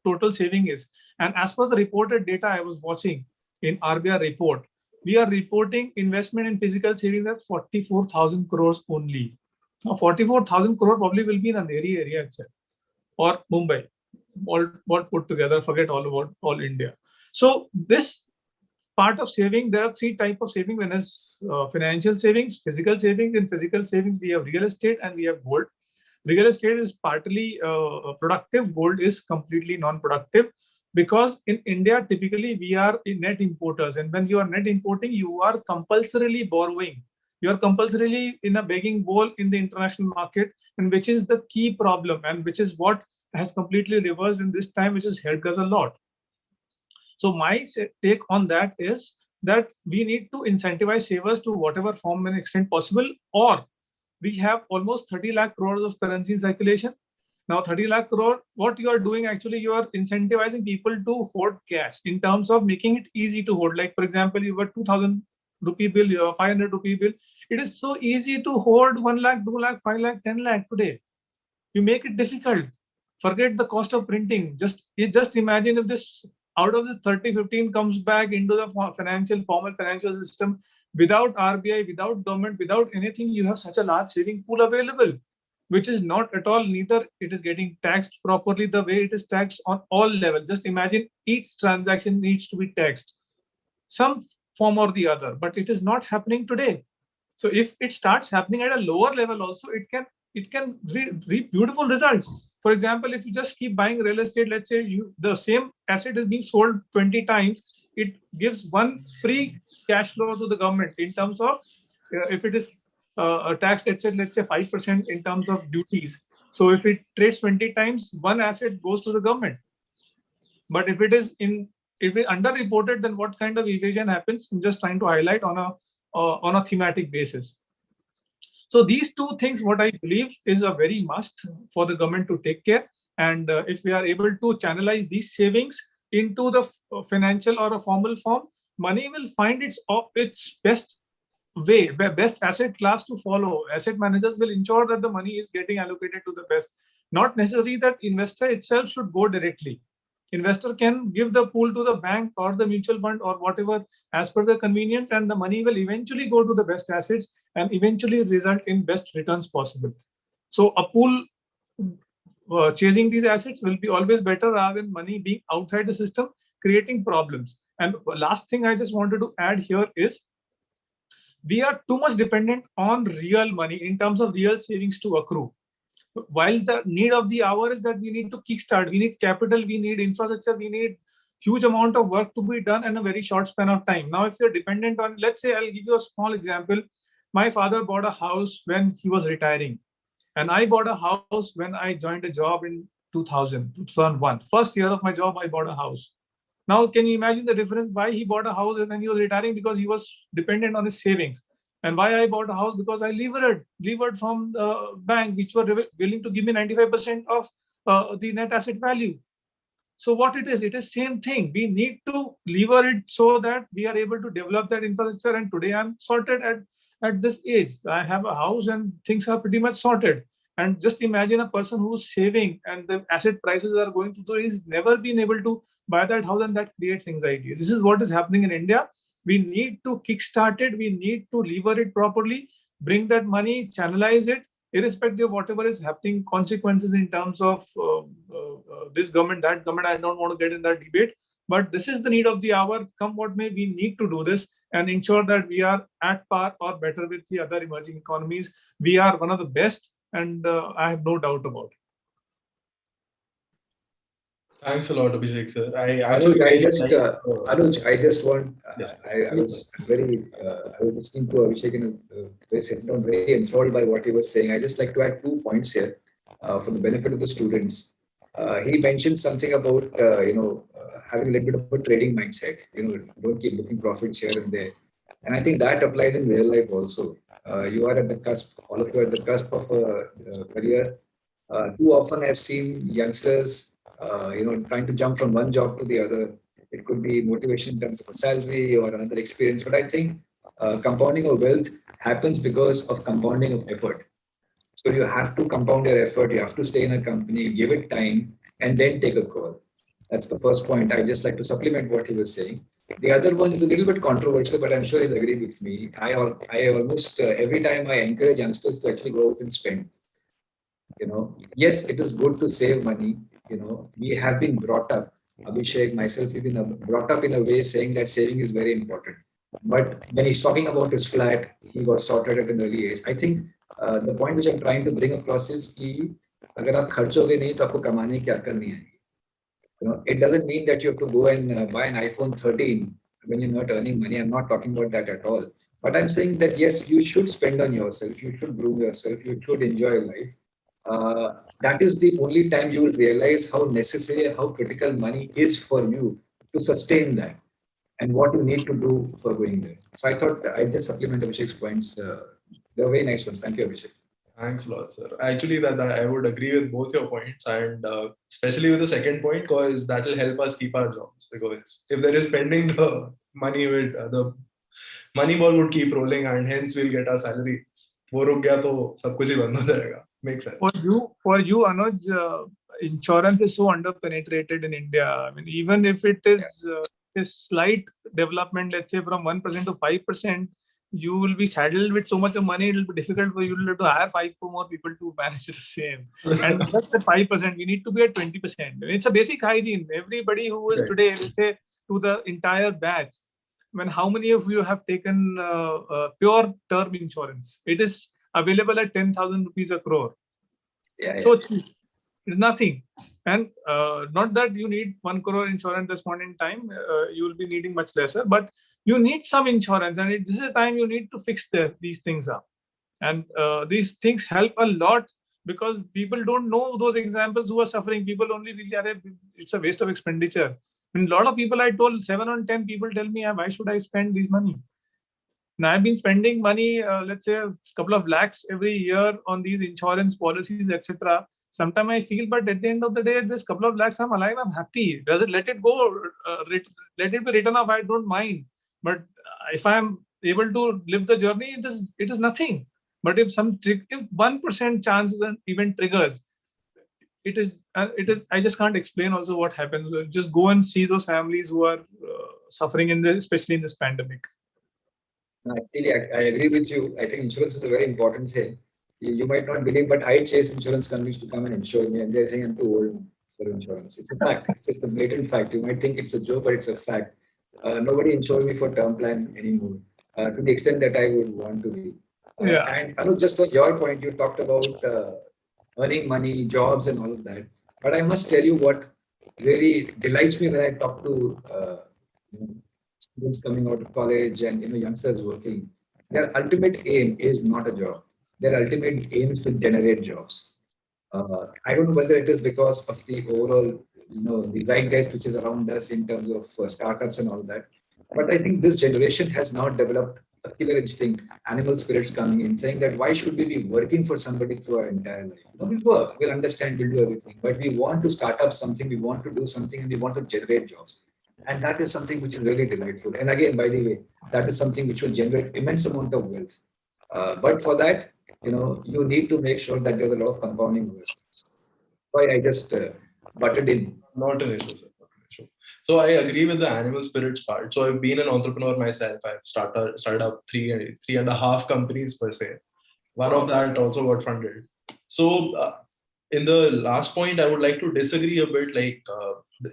total saving is. And as per the reported data I was watching in RBI report, we are reporting investment in physical savings as 44,000 crores only. Now, 44,000 crore probably will be in Andheri area itself, or Mumbai, all put together, forget all about all India. So this part of saving, there are three types of saving. One is financial savings, physical savings. In physical savings, we have real estate and we have gold. Real estate is partly productive. Gold is completely non-productive, because in India, typically we are net importers. And when you are net importing, you are compulsorily borrowing. You are compulsorily in a begging bowl in the international market, and which is the key problem, and which is what has completely reversed in this time, which has helped us a lot. So my take on that is that we need to incentivize savers to whatever form and extent possible, or we have almost 30 lakh crores of currency in circulation. Now 30 lakh crore, what you are doing actually, you are incentivizing people to hoard cash in terms of making it easy to hold. Like for example, you got 2,000 rupee bill, your 500 rupee bill. It is so easy to hoard 1 lakh, 2 lakh, 5 lakh, 10 lakh today. You make it difficult. Forget the cost of printing. Just imagine if this out of the 30-15 comes back into the formal financial system without RBI, without government, without anything. You have such a large saving pool available, which is not at all, neither it is getting taxed properly the way it is taxed on all levels. Just imagine each transaction needs to be taxed some form or the other, but it is not happening today. So if it starts happening at a lower level also, it can reap beautiful results. For example, if you just keep buying real estate, let's say the same asset is being sold 20 times, it gives one free cash flow to the government in terms of if it is taxed, let's say 5% in terms of duties. So if it trades 20 times, one asset goes to the government. But if it is underreported, then what kind of evasion happens? I'm just trying to highlight on a thematic basis. So these two things, what I believe is a very must for the government to take care. And if we are able to channelize these savings into the financial or a formal form, money will find its best way, best asset class to follow. Asset managers will ensure that the money is getting allocated to the best. Not necessarily that investor itself should go directly. Investor can give the pool to the bank or the mutual fund or whatever as per the convenience, and the money will eventually go to the best assets and eventually result in best returns possible. So a pool chasing these assets will be always better rather than money being outside the system, creating problems. And last thing I just wanted to add here is, we are too much dependent on real money in terms of real savings to accrue. While the need of the hour is that we need to kickstart, we need capital, we need infrastructure, we need huge amount of work to be done in a very short span of time. Now, if you're dependent on, let's say, I'll give you a small example. My father bought a house when he was retiring. And I bought a house when I joined a job in 2001. First year of my job, I bought a house. Now, can you imagine the difference? Why he bought a house and then he was retiring? Because he was dependent on his savings. And why I bought a house? Because I levered from the bank, which were willing to give me 95% of the net asset value. So what it is same thing. We need to lever it so that we are able to develop that infrastructure. And today I'm sorted at this age. I have a house and things are pretty much sorted. And just imagine a person who's saving and the asset prices are going to do. He's never been able to buy that house, and that creates anxiety. This is what is happening in India. We need to kickstart it. We need to lever it properly, bring that money, channelize it, irrespective of whatever is happening, consequences in terms of this government, that government. I don't want to get in that debate, but this is the need of the hour. Come what may, we need to do this and ensure that we are at par or better with the other emerging economies. We are one of the best, and I have no doubt about it. Thanks a lot, Abhishek sir. I Anuj, actually I really just, like, Anuj, I just want, Yes. I was listening to Abhishek and very enthralled by what he was saying. I just like to add 2 points here for the benefit of the students. He mentioned something about, having a little bit of a trading mindset, don't keep looking profits here and there. And I think that applies in real life also. You are at the cusp, all of you are at the cusp of a career. Too often I've seen youngsters, trying to jump from one job to the other. It could be motivation in terms of a salary or another experience. But I think compounding of wealth happens because of compounding of effort. So you have to compound your effort. You have to stay in a company, give it time, and then take a call. That's the first point. I just like to supplement what he was saying. The other one is a little bit controversial, but I'm sure he'll agree with me. I almost every time I encourage youngsters to actually go out and spend. Yes, it is good to save money. We have been brought up, Abhishek, myself, we've been brought up in a way saying that saving is very important. But when he's talking about his flat, he got sorted at an early age. I think the point which I'm trying to bring across is कि अगर आप खर्चोगे नहीं तो आपको कमाने की अक्ल नहीं आएगी. It doesn't mean that you have to go and buy an iPhone 13 when you're not earning money. I'm not talking about that at all. But I'm saying that yes, you should spend on yourself. You should groom yourself. You should enjoy life. That is the only time you will realize how necessary, how critical money is for you to sustain that and what you need to do for going there. So I thought I'd just supplement Abhishek's points. They're very nice ones. Thank you, Abhishek. Thanks a lot, sir. Actually, that I would agree with both your points, and especially with the second point, because that will help us keep our jobs. Because if there is spending, the money with the money ball would keep rolling, and hence we'll get our salaries. वो रुक गया तो सब कुछ ही बंद हो जाएगा. Makes sense. For you, Anuj, insurance is so under-penetrated in India. I mean, even if it is a slight development, let's say from 1% to 5%, you will be saddled with so much of money. It will be difficult for you to hire 5 more people to manage the same. And just at 5%, we need to be at 20%. It's a basic hygiene. Everybody who is today, let's say, to the entire batch, how many of you have taken pure term insurance? It is available at 10,000 rupees a crore. So cheap. It's nothing. And not that you need 1 crore insurance at this point in time. You will be needing much lesser, but you need some insurance. And this is a time you need to fix these things up. And these things help a lot because people don't know those examples who are suffering. People only really, it's a waste of expenditure. I mean, a lot of people I told, 7 on 10 people tell me, why should I spend this money? Now I've been spending money, let's say a couple of lakhs every year on these insurance policies, etc. Sometimes I feel, but at the end of the day, this couple of lakhs, I'm alive, I'm happy. Does it let it go? Let it be written off, I don't mind. But if I'm able to live the journey, it is nothing. But if 1% chance an event triggers, it is. I just can't explain also what happens. Just go and see those families who are suffering especially in this pandemic. I agree with you. I think insurance is a very important thing. You might not believe, but I chase insurance companies to come and insure me, and they're saying I'm too old for insurance. It's a fact. It's a blatant fact. You might think it's a joke, but it's a fact. Nobody insured me for term plan anymore, to the extent that I would want to be. And Anuj, just on your point, you talked about earning money, jobs, and all of that. But I must tell you what really delights me when I talk to students coming out of college and youngsters working. Their ultimate aim is not a job. their ultimate aim is to generate jobs. I don't know whether it is because of the overall, the zeitgeist which is around us in terms of startups and all that. But I think this generation has now developed a killer instinct, animal spirits coming in, saying that why should we be working for somebody through our entire life? We'll work, we'll understand, we'll do everything. But we want to start up something, we want to do something, and we want to generate jobs. And that is something which is really delightful. And again, by the way, that is something which will generate immense amount of wealth. But for that, you need to make sure that there's a lot of compounding work. Why I just butted in. Not an issue, sir. Not an issue. So I agree with the animal spirits part. So I've been an entrepreneur myself. I've started up three and a half companies per se. One of that also got funded. So in the last point, I would like to disagree a bit. Like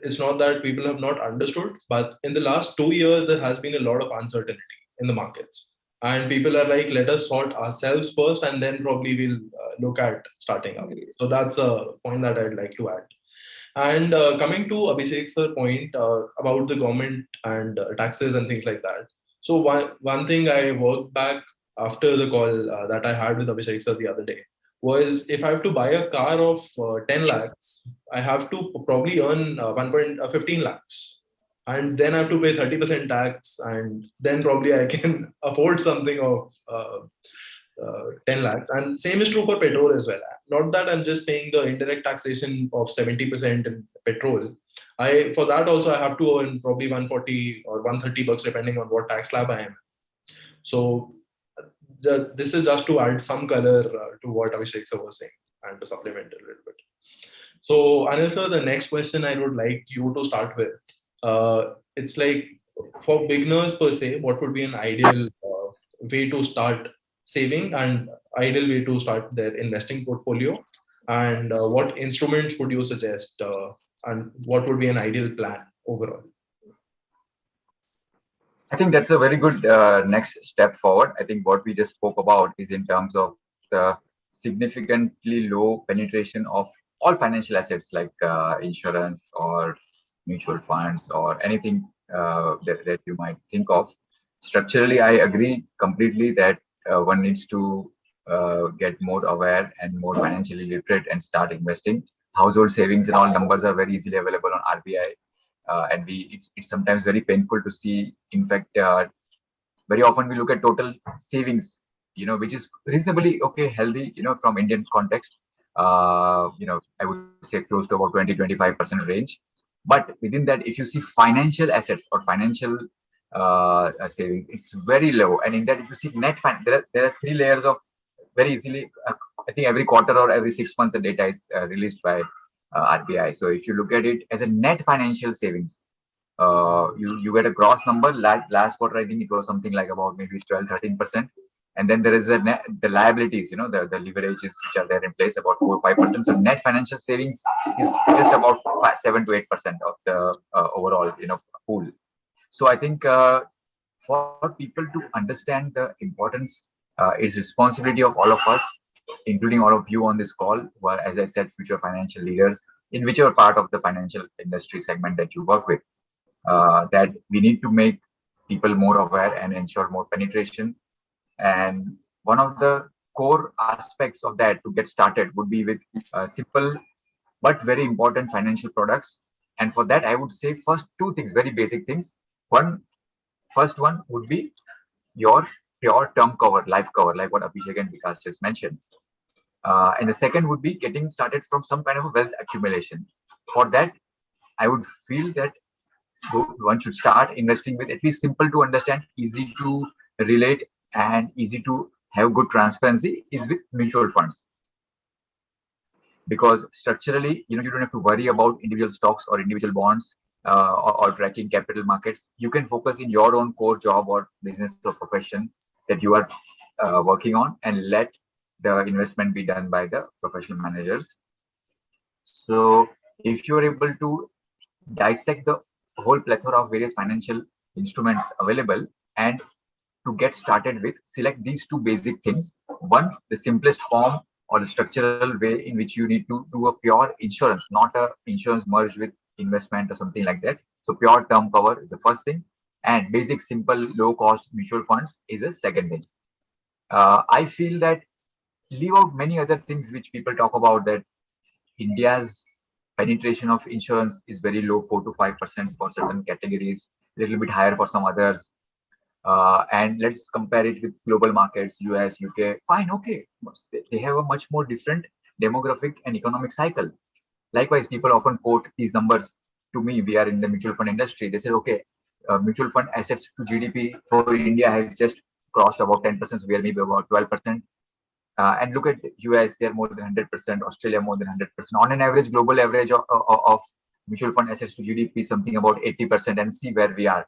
it's not that people have not understood, but in the last 2 years, there has been a lot of uncertainty in the markets. And people are like, let us sort ourselves first, and then probably we'll look at starting up. So that's a point that I'd like to add. And coming to Abhishek's point about the government and taxes and things like that. So one thing I worked back after the call that I had with Abhishek sir the other day was if I have to buy a car of 10 lakhs, I have to probably earn 1.15 lakhs. And then I have to pay 30% tax, and then probably I can afford something of 10 lakhs. And same is true for petrol as well. Not that I'm just paying the indirect taxation of 70% in petrol. For that also I have to earn probably 140 or 130 bucks depending on what tax slab I am. So this is just to add some color to what Abhishek sir was saying and to supplement a little bit. So Anil sir, the next question I would like you to start with. It's like for beginners per se, what would be an ideal way to start saving and ideal way to start their investing portfolio, and what instruments would you suggest, and what would be an ideal plan overall? I think that's a very good next step forward. I think what we just spoke about is in terms of the significantly low penetration of all financial assets like insurance or mutual funds or anything that you might think of. Structurally, I agree completely that one needs to get more aware and more financially literate and start investing. Household savings and all numbers are very easily available on RBI. And it's sometimes very painful to see. In fact, very often we look at total savings, which is reasonably okay, healthy, from Indian context. I would say close to about 20-25% range. But within that, if you see financial assets or financial savings, it's very low. And in that, if you see net, there are 3 layers of very easily. I think every quarter or every 6 months, the data is released by RBI. So if you look at it as a net financial savings, you get a gross number. Last quarter, I think it was something like about maybe 12-13%. And then there is the liabilities, the leverages which are there in place, about 4-5%. So net financial savings is just about 7-8% of the overall, pool. So I think for people to understand the importance, is responsibility of all of us, including all of you on this call, who are, as I said, future financial leaders in whichever part of the financial industry segment that you work with, that we need to make people more aware and ensure more penetration. And one of the core aspects of that to get started would be with simple but very important financial products. And for that, I would say first 2 things, very basic things. First one would be your pure term cover, life cover, like what Abhishek and Vikas just mentioned. And the second would be getting started from some kind of a wealth accumulation. For that, I would feel that one should start investing with at least simple to understand, easy to relate, and easy to have good transparency is with mutual funds. Because structurally, you don't have to worry about individual stocks or individual bonds or tracking capital markets. You can focus in your own core job or business or profession that you are working on, and let the investment be done by the professional managers. So if you're able to dissect the whole plethora of various financial instruments available and to get started with, select these 2 basic things. One, the simplest form or the structural way in which you need to do a pure insurance, not a insurance merged with investment or something like that. So pure term cover is the first thing, and basic, simple, low cost mutual funds is the second thing. I feel that leave out many other things which people talk about, that India's penetration of insurance is very low, 4 to 5% for certain categories, a little bit higher for some others. And let's compare it with global markets, US, UK. Fine, okay. They have a much more different demographic and economic cycle. Likewise, people often quote these numbers to me. We are in the mutual fund industry. They say, okay, mutual fund assets to GDP for India has just crossed about 10%. So we are maybe about 12%. And look at US, they're more than 100%, Australia more than 100%. On an average, global average of mutual fund assets to GDP, something about 80%, and see where we are.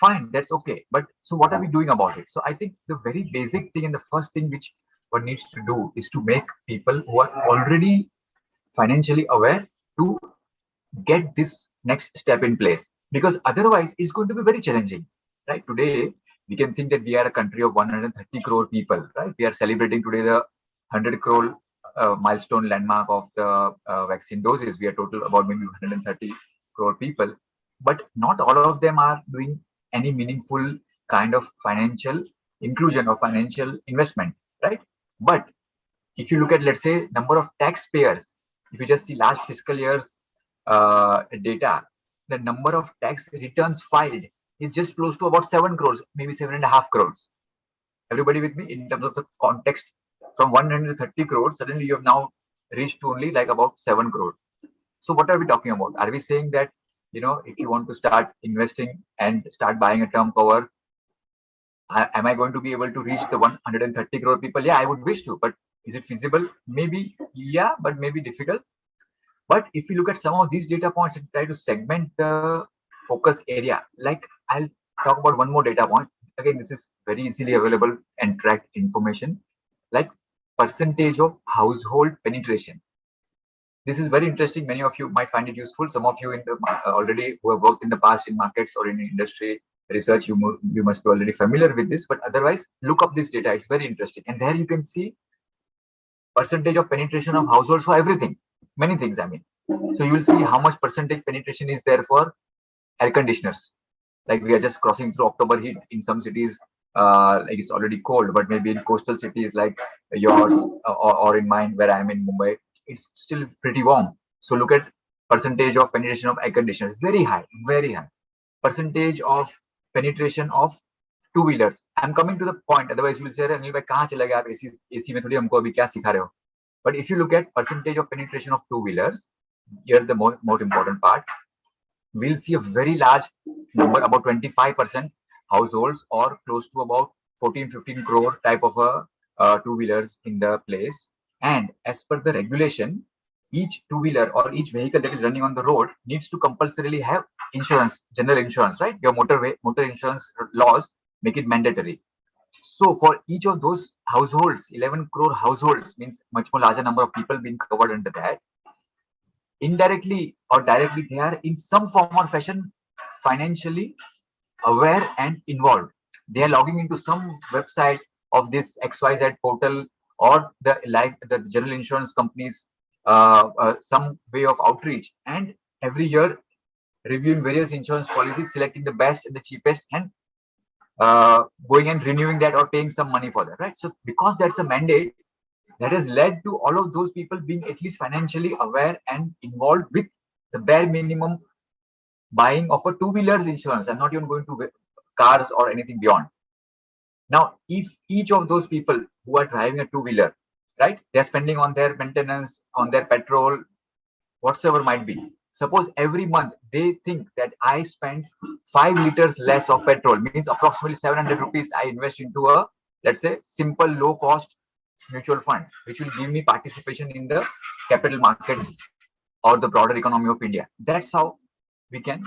Fine, that's okay. But so what are we doing about it? So I think the very basic thing and the first thing which one needs to do is to make people who are already financially aware to get this next step in place, because otherwise it's going to be very challenging. Right, today we can think that we are a country of 130 crore people, right? We are celebrating today the 100 crore milestone landmark of the vaccine doses. We are total about maybe 130 crore people, but not all of them are doing any meaningful kind of financial inclusion or financial investment, right? But if you look at, let's say, number of taxpayers, if you just see last fiscal year's data, the number of tax returns filed is just close to about 7 crores, maybe 7.5 crores. Everybody with me in terms of the context? From 130 crores, suddenly you have now reached to only like about 7 crores. So what are we talking about? Are we saying that, if you want to start investing and start buying a term cover, am I going to be able to reach the 130 crore people? Yeah, I would wish to, but is it feasible? Maybe, yeah, but maybe difficult. But if you look at some of these data points and try to segment the focus area, like I'll talk about one more data point. Again, this is very easily available and tracked information, like percentage of household penetration. This is very interesting. Many of you might find it useful. Some of you in the already who have worked in the past in markets or in industry research, you must be already familiar with this. But otherwise, look up this data. It's very interesting. And there you can see percentage of penetration of households for everything, many things. I mean, so you will see how much percentage penetration is there for air conditioners. Like we are just crossing through October heat in some cities. Like it's already cold, but maybe in coastal cities like yours or in mine, where I am in Mumbai, it's still pretty warm. So look at percentage of penetration of air conditioners, very high, very high. Percentage of penetration of two-wheelers. I'm coming to the point. Otherwise, you will say, "Anil bhai, kahan chale gaye aap AC mein thodi humko abhi kya sikha rahe ho?" But if you look at percentage of penetration of two-wheelers, here's the more important part. We'll see a very large number, about 25% households, or close to about 14-15 crore type of a two-wheelers in the place. And as per the regulation, each two-wheeler or each vehicle that is running on the road needs to compulsorily have insurance, general insurance, right? Your motor insurance laws make it mandatory. So for each of those households, 11 crore households means much more larger number of people being covered under that. Indirectly or directly, they are in some form or fashion financially aware and involved. They are logging into some website of this XYZ portal or the general insurance companies, some way of outreach, and every year reviewing various insurance policies, selecting the best and the cheapest, and going and renewing that or paying some money for that, right? So because that's a mandate, that has led to all of those people being at least financially aware and involved with the bare minimum buying of a two-wheelers insurance. I'm not even going to cars or anything beyond. Now, if each of those people who are driving a two-wheeler, right, they're spending on their maintenance, on their petrol, whatsoever might be. Suppose every month they think that I spend 5 liters less of petrol, means approximately 700 rupees I invest into a, let's say, simple low-cost mutual fund, which will give me participation in the capital markets or the broader economy of India. That's how we can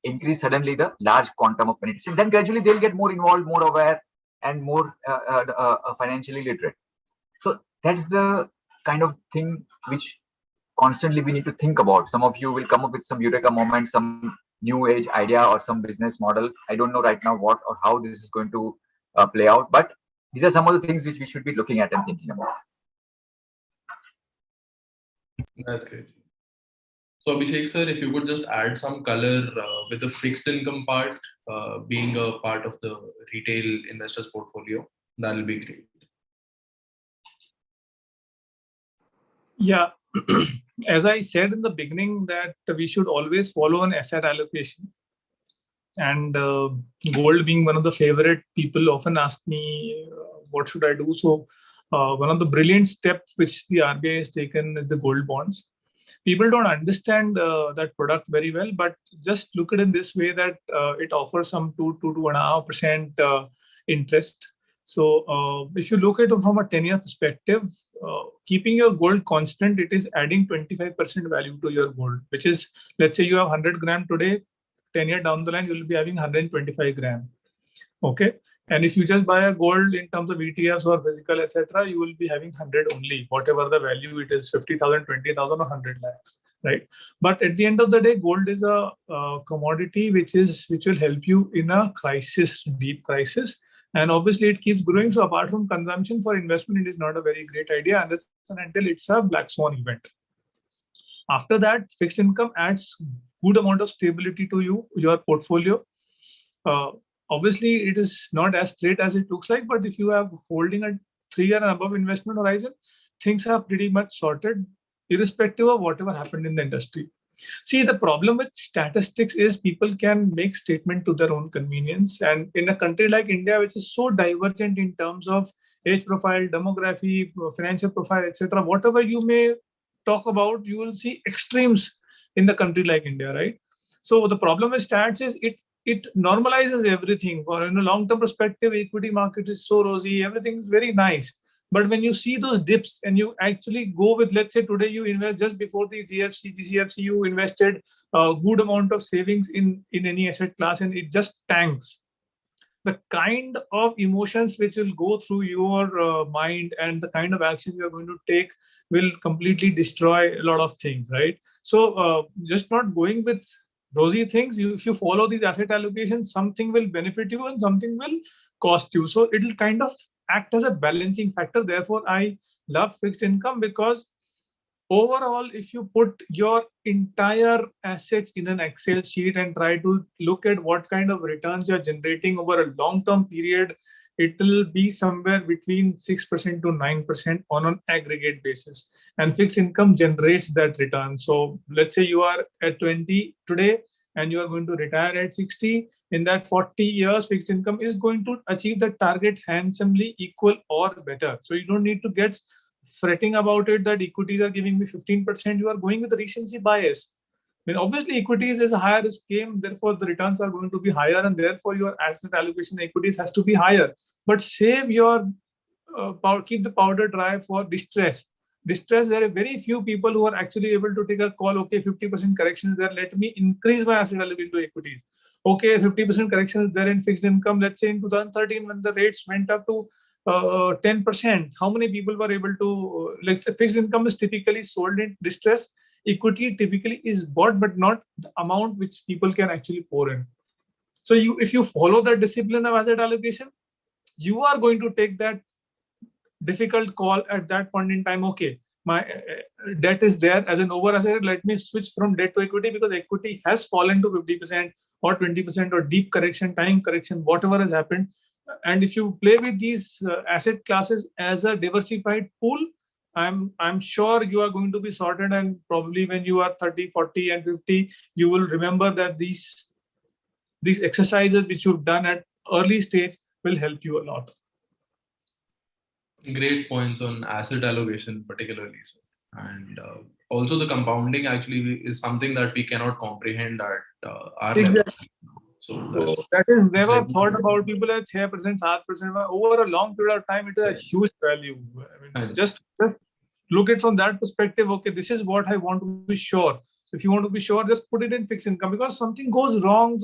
increase suddenly the large quantum of penetration. Then gradually they'll get more involved, more aware, and more financially literate. So that's the kind of thing which constantly we need to think about. Some of you will come up with some eureka moment, some new age idea or some business model. I don't know right now what or how this is going to play out, but these are some of the things which we should be looking at and thinking about. That's great. So Abhishek sir, if you could just add some color with the fixed income part being a part of the retail investors portfolio, that will be great. Yeah, as I said in the beginning, that we should always follow an asset allocation. And gold being one of the favorite, people often ask me, what should I do? So one of the brilliant steps which the RBI has taken is the gold bonds. People don't understand that product very well, but just look at it in this way, that it offers some 2.5% interest. So if you look at it from a 10-year perspective, keeping your gold constant, it is adding 25% value to your gold, which is, let's say you have 100 gram today, 10 years down the line, you will be having 125 gram. Okay. And if you just buy a gold in terms of ETFs or physical, etc., you will be having 100 only, whatever the value it is, 50,000, 20,000 or 100 lakhs, right? But at the end of the day, gold is a commodity which will help you in a crisis, deep crisis. And obviously it keeps growing. So apart from consumption, for investment, it is not a very great idea unless and until it's a black swan event. After that, fixed income adds good amount of stability to your portfolio. Obviously, it is not as straight as it looks like, but if you have holding a 3-year and above investment horizon, things are pretty much sorted, irrespective of whatever happened in the industry. See, the problem with statistics is people can make statement to their own convenience. And in a country like India, which is so divergent in terms of age profile, demography, financial profile, etc., whatever you may talk about, you will see extremes in the country like India, right? So the problem with stats is it normalizes everything. For in a long-term perspective, equity market is so rosy, everything is very nice. But when you see those dips and you actually go with, let's say today you invest just before the GFC, you invested a good amount of savings in any asset class and it just tanks. The kind of emotions which will go through your mind and the kind of action you are going to take will completely destroy a lot of things, right? So just not going with rosy things. If you follow these asset allocations, something will benefit you and something will cost you. So it will kind of act as a balancing factor. Therefore, I love fixed income because overall, if you put your entire assets in an Excel sheet and try to look at what kind of returns you're generating over a long-term period, it will be somewhere between 6% to 9% on an aggregate basis. And fixed income generates that return. So let's say you are at 20 today and you are going to retire at 60. In that 40 years, fixed income is going to achieve the target handsomely equal or better. So you don't need to get fretting about it that equities are giving me 15%. You are going with the recency bias. I mean, obviously, equities is a higher risk game, therefore the returns are going to be higher, and therefore your asset allocation equities has to be higher. But save your keep the powder dry for distress. Distress, there are very few people who are actually able to take a call. Okay, 50% correction is there. Let me increase my asset allocation to equities. Okay, 50% correction is there in fixed income. Let's say in 2013 when the rates went up to 10%, how many people were able to, let's say fixed income is typically sold in distress, equity typically is bought, but not the amount which people can actually pour in. So if you follow that discipline of asset allocation, you are going to take that difficult call at that point in time. Okay, my debt is there as an over asset, let me switch from debt to equity because equity has fallen to 50% or 20% or deep correction, time correction, whatever has happened. And if you play with these asset classes as a diversified pool, I'm sure you are going to be sorted, and probably when you are 30, 40 and 50, you will remember that these exercises which you've done at early stage will help you a lot. Great points on asset allocation particularly. And also the compounding actually is something that we cannot comprehend at our level. So that is never thought about. People at 6%, 7%. Over a long period of time, it is a huge value. I mean, just look at it from that perspective. Okay, this is what I want to be sure. So if you want to be sure, just put it in fixed income, because something goes wrong,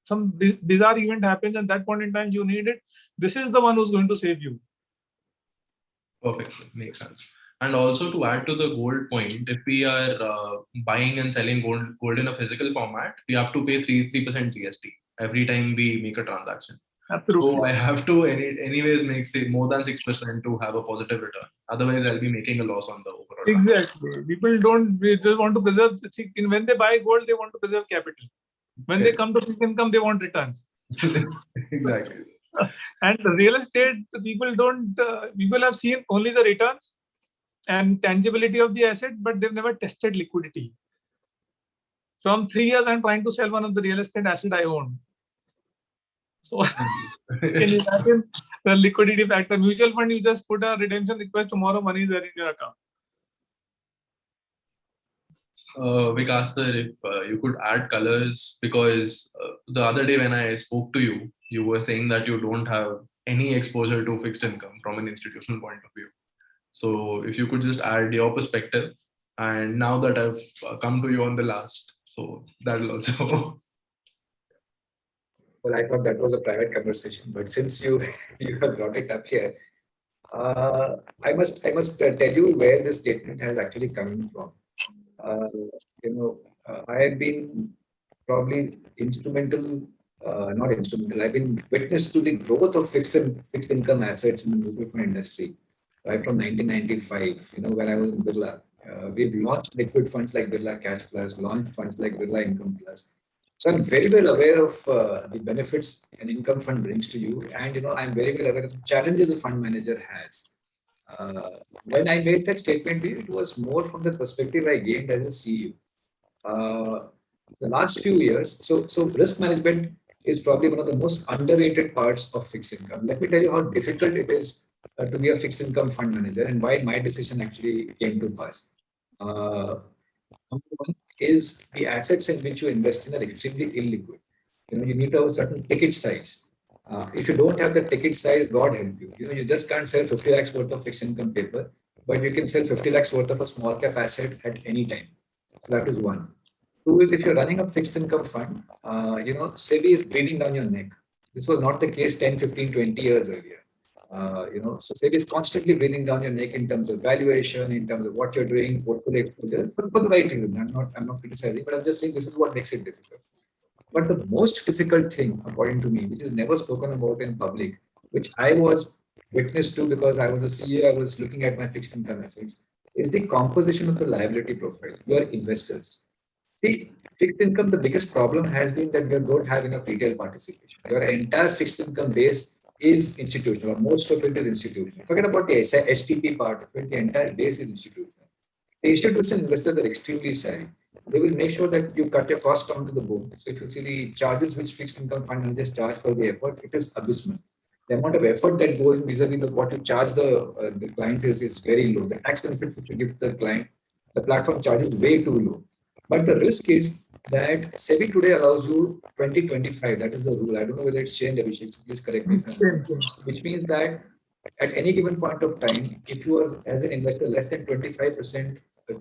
some bizarre event happens, and that point in time you need it. This is the one who's going to save you. Perfect, makes sense. And also to add to the gold point, if we are buying and selling gold in a physical format, we have to pay 3% GST every time we make a transaction. Absolutely. So I have to anyways make say more than 6% to have a positive return. Otherwise, I'll be making a loss on the overall. Exactly. People they just want to preserve. When they buy gold, they want to preserve capital. When they come to fixed income, they want returns. Exactly. And real estate, people don't. People have seen only the returns. and tangibility of the asset, but they've never tested liquidity. From 3 years, I'm trying to sell one of the real estate asset I own. So can you imagine the liquidity factor? Mutual fund, you just put a redemption request, tomorrow money is there in your account. Vikas sir, if you could add colors, because the other day when I spoke to you, you were saying that you don't have any exposure to fixed income from an institutional point of view. So if you could just add your perspective, and now that I've come to you on the last, so that'll also. Well, I thought that was a private conversation, but since you you have brought it up here, I must tell you where this statement has actually come from. Uh, I have been probably instrumental, not instrumental. I've been witness to the growth of fixed income assets in the mutual fund industry, right from 1995. When I was in Birla, we've launched liquid funds like Birla Cash Plus, launched funds like Birla Income Plus. So I'm very well aware of the benefits an income fund brings to you, and I'm very well aware of the challenges a fund manager has. When I made that statement, it was more from the perspective I gained as a CEO. The last few years, so risk management is probably one of the most underrated parts of fixed income. Let me tell you how difficult it is to be a fixed income fund manager and why my decision actually came to pass. Number one is the assets in which you invest in are extremely illiquid. You need to have a certain ticket size. If you don't have the ticket size, God help you. You just can't sell 50 lakhs worth of fixed income paper, but you can sell 50 lakhs worth of a small cap asset at any time. So that is one. Two is, if you're running a fixed income fund, SEBI is breathing down your neck. This was not the case 10, 15, 20 years earlier. So SEBI is constantly breathing down your neck in terms of valuation, in terms of what you're doing, portfolio exposure, for the right reason. I'm not criticizing, but I'm just saying this is what makes it difficult. But the most difficult thing, according to me, which is never spoken about in public, which I was witness to because I was the CEO, I was looking at my fixed income assets, is the composition of the liability profile. Your investors. See, fixed income, the biggest problem has been that you don't have enough retail participation. Your entire fixed income base is institutional, or most of it is institutional. Forget about the STP part of it, the entire base is institutional. The institutional investors are extremely savvy. They will make sure that you cut your cost down to the bone. So if you see the charges which fixed income fund managers charge for the effort, it is abysmal. The amount of effort that goes vis-a-vis what you charge the client is very low. The tax benefit which you give to the client, the platform charges way too low. But the risk is that SEBI today allows you 2025. That is the rule. I don't know whether it's changed, Abhishek. Please correct me if I'm wrong. Which means that at any given point of time, if you are as an investor less than 25%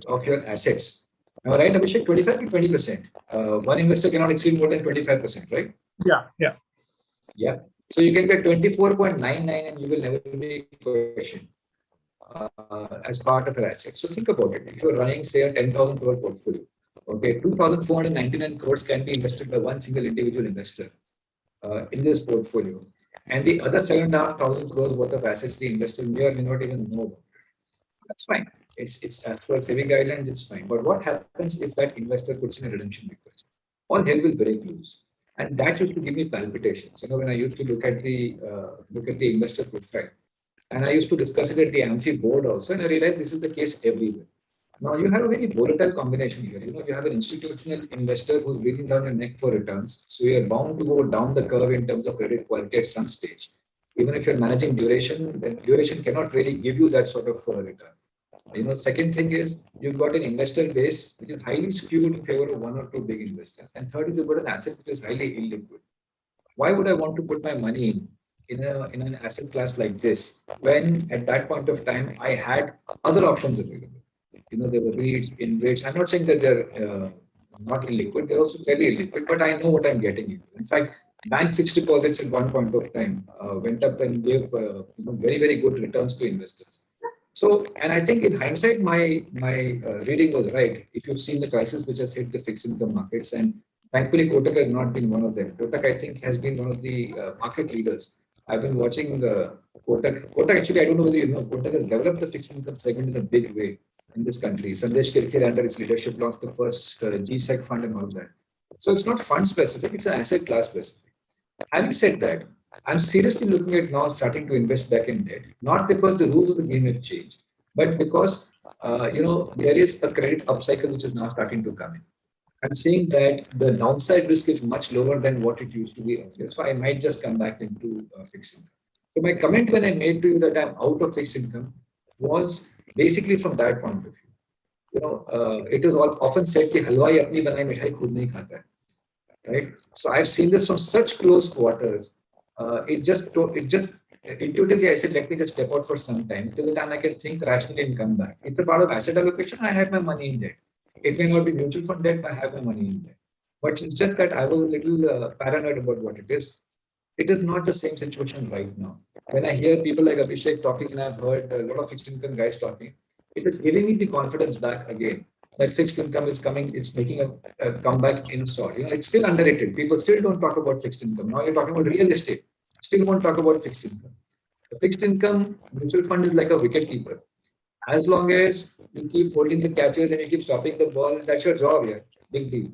of your assets, am I right, Abhishek? 25 to 20%. One investor cannot exceed more than 25%, right? Yeah. So you can get 24.99 and you will never be questioned as part of your asset. So think about it. If you're running, say, a 10,000 crore portfolio, okay, 2,499 crores can be invested by one single individual investor in this portfolio. And the other 7,500 crores worth of assets the investor may or may not even know about. That's fine. It's as per SEBI guidelines, it's fine. But what happens if that investor puts in a redemption request? All hell will break loose. And that used to give me palpitations. When I used to look at the investor profile, and I used to discuss it at the AMFI board also, and I realized this is the case everywhere. Now you have a very volatile combination here. You have an institutional investor who's breathing down your neck for returns. So you're bound to go down the curve in terms of credit quality at some stage. Even if you're managing duration, then duration cannot really give you that sort of return. Second thing is you've got an investor base which is highly skewed in favor of one or two big investors. And third is you've got an asset which is highly illiquid. Why would I want to put my money in an asset class like this when at that point of time I had other options available? There were REITs, in rates. I'm not saying that they're not illiquid, they're also fairly illiquid, but I know what I'm getting into. In fact, bank fixed deposits at one point of time went up and gave very, very good returns to investors. So, and I think in hindsight, my reading was right. If you've seen the crisis which has hit the fixed income markets, and thankfully Kotak has not been one of them. Kotak, I think, has been one of the market leaders. I've been watching Kotak. Kotak, actually, I don't know whether you know, Kotak has developed the fixed income segment in a big way in this country. Sandesh Kirkir, under its leadership, launched the first GSEC fund and all that. So it's not fund specific, it's an asset class specific. Having said that, I'm seriously looking at now starting to invest back in debt, not because the rules of the game have changed, but because there is a credit upcycle which is now starting to come in. I'm seeing that the downside risk is much lower than what it used to be earlier. So I might just come back into fixed income. So my comment when I made to you that I'm out of fixed income was basically from that point of view. It is often said that halwai apni banai mithai khud nahi khata hai, right? So I've seen this from such close quarters. It just intuitively I said, let me just step out for some time till the time I can think rationally and come back. It's a part of asset allocation. I have my money in debt. It may not be mutual fund debt, but I have my money in debt. But it's just that I was a little paranoid about what it is. It is not the same situation right now. When I hear people like Abhishek talking, and I've heard a lot of fixed income guys talking, it is giving me the confidence back again that fixed income is coming, it's making a comeback in sort. It's still underrated. People still don't talk about fixed income. Now you're talking about real estate. Still won't talk about fixed income. The fixed income mutual fund is like a wicket keeper. As long as you keep holding the catches and you keep stopping the ball, that's your job here. Big deal.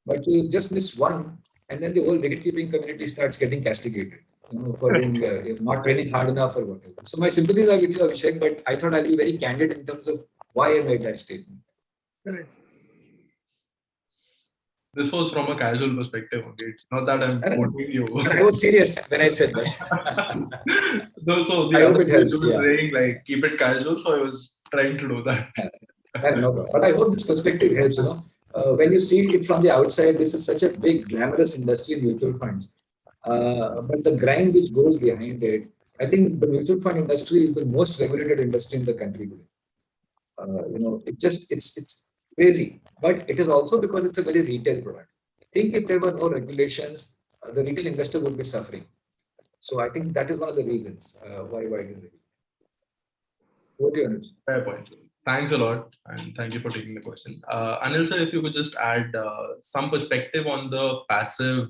But you just miss one, and then the whole wicket-keeping community starts getting castigated, for being not training hard enough or whatever. So my sympathies are with you, Abhishek, but I thought I'll be very candid in terms of why I made that statement. Correct. This was from a casual perspective only. It's not that I'm quoting you. I was serious when I said that. No, so I the hope other it helps, person was yeah. saying like keep it casual, so I was trying to do that. No problem. But I hope this perspective helps. When you see it from the outside, this is such a big, glamorous industry in mutual funds. But the grind which goes behind it, I think the mutual fund industry is the most regulated industry in the country today. It's crazy, but it is also because it's a very retail product. I think if there were no regulations, the retail investor would be suffering. So I think that is one of the reasons why it is. What do you understand? Fair point, sir. Thanks a lot, and thank you for taking the question. Anil sir, if you could just add some perspective on the passive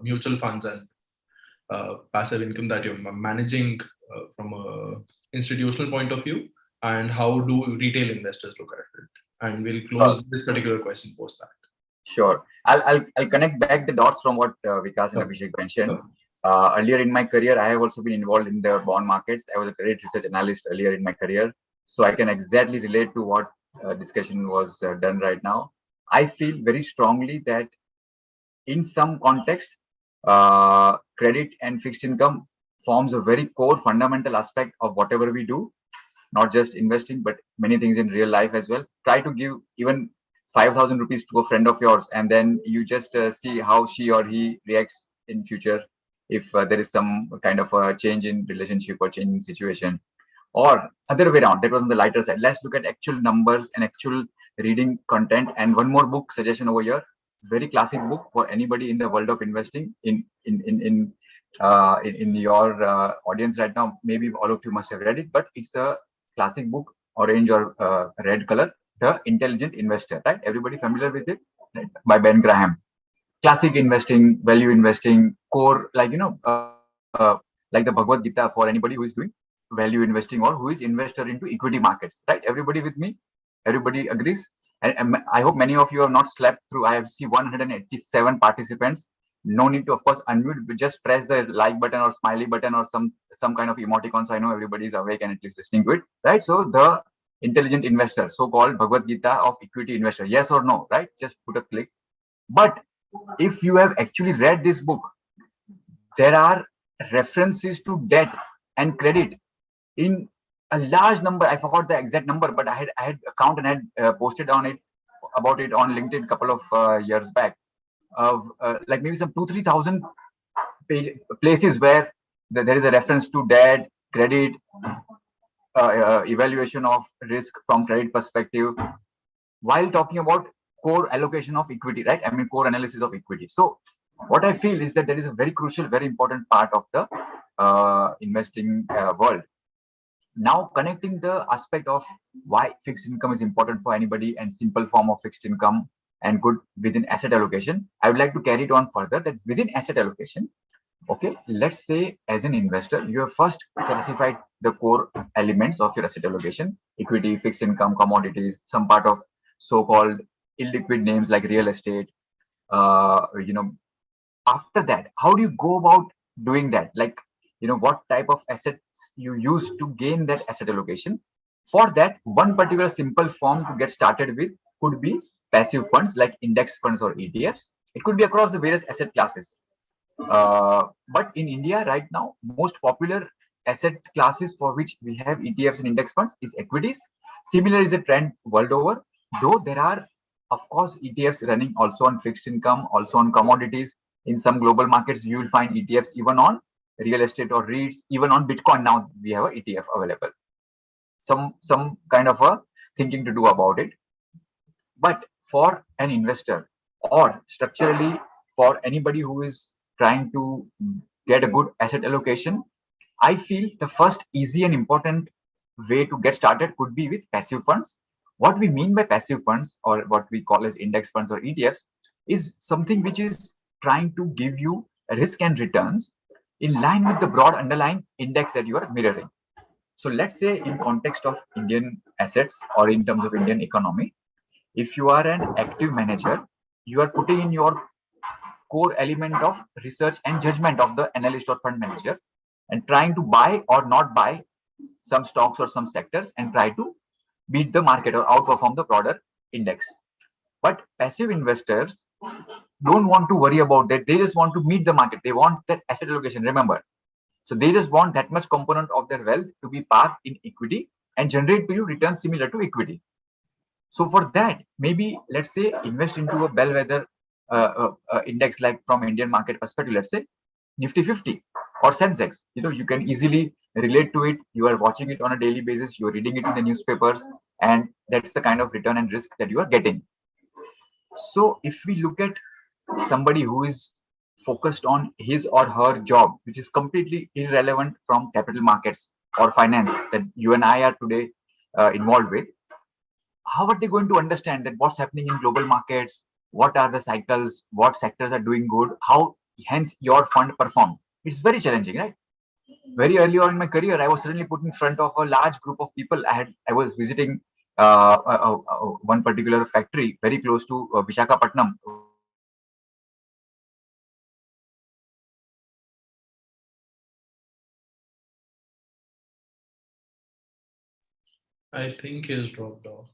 mutual funds and passive income that you're managing from a institutional point of view, and how do retail investors look at it? And we'll close this particular question post that. Sure. I'll connect back the dots from what Vikas and Abhishek mentioned. Earlier in my career, I have also been involved in the bond markets. I was a credit research analyst earlier in my career. So I can exactly relate to what discussion was done right now. I feel very strongly that in some context, credit and fixed income forms a very core fundamental aspect of whatever we do, not just investing, but many things in real life as well. Try to give even 5,000 rupees to a friend of yours, and then you just see how she or he reacts in future if there is some kind of a change in relationship or change in situation. Or other way around, that was on the lighter side. Let's look at actual numbers and actual reading content. And one more book suggestion over here, very classic book for anybody in the world of investing in your audience right now. Maybe all of you must have read it, but it's a classic book, orange or red color, The Intelligent Investor, right? Everybody familiar with it? Right? By Ben Graham. Classic investing, value investing, core, like the Bhagavad Gita for anybody who is doing value investing or who is investor into equity markets, right? Everybody with me? Everybody agrees? And I hope many of you have not slept through. I have seen 187 participants. No need to, of course, unmute. Just press the like button or smiley button or some kind of emoticon, so I know everybody is awake and at least listening to it, right? So the Intelligent Investor, so-called Bhagavad Gita of equity investor. Yes or no, right? Just put a click. But if you have actually read this book, there are references to debt and credit in a large number. I forgot the exact number, but I had a count and had posted about it on LinkedIn a couple of years back. Of like maybe some 2,000-3,000 places where there is a reference to debt, credit, evaluation of risk from credit perspective, while talking about core allocation of equity, right? I mean, core analysis of equity. So what I feel is that there is a very crucial, very important part of the investing world. Now, connecting the aspect of why fixed income is important for anybody and simple form of fixed income and good within asset allocation, I would like to carry it on further that within asset allocation, okay, let's say as an investor, you have first classified the core elements of your asset allocation: equity, fixed income, commodities, some part of so-called illiquid names like real estate. After that, how do you go about doing that? Like, what type of assets you use to gain that asset allocation? For that, one particular simple form to get started with could be passive funds like index funds or ETFs. It could be across the various asset classes. But in India right now, most popular asset classes for which we have ETFs and index funds is equities. Similar is a trend world over, though there are, of course, ETFs running also on fixed income, also on commodities. In some global markets, you will find ETFs even on real estate or REITs, even on Bitcoin. Now we have an ETF available. Some kind of a thinking to do about it. But for an investor or structurally for anybody who is trying to get a good asset allocation, I feel the first easy and important way to get started could be with passive funds. What we mean by passive funds, or what we call as index funds or ETFs, is something which is trying to give you risk and returns in line with the broad underlying index that you are mirroring. So let's say in context of Indian assets or in terms of Indian economy, if you are an active manager, you are putting in your core element of research and judgment of the analyst or fund manager and trying to buy or not buy some stocks or some sectors and try to beat the market or outperform the broader index. But passive investors don't want to worry about that. They just want to meet the market. They want that asset allocation, remember. So they just want that much component of their wealth to be parked in equity and generate to you returns similar to equity. So for that, maybe let's say invest into a bellwether index, like from Indian market perspective, let's say Nifty 50 or Sensex. You can easily relate to it. You are watching it on a daily basis. You are reading it in the newspapers, and that's the kind of return and risk that you are getting. So if we look at somebody who is focused on his or her job, which is completely irrelevant from capital markets or finance that you and I are today involved with, how are they going to understand that what's happening in global markets, what are the cycles, what sectors are doing good, how hence your fund perform? It's very challenging, right? Very early on in my career, I was suddenly put in front of a large group of people. I was visiting one particular factory very close to Visakhapatnam. I think he's dropped off.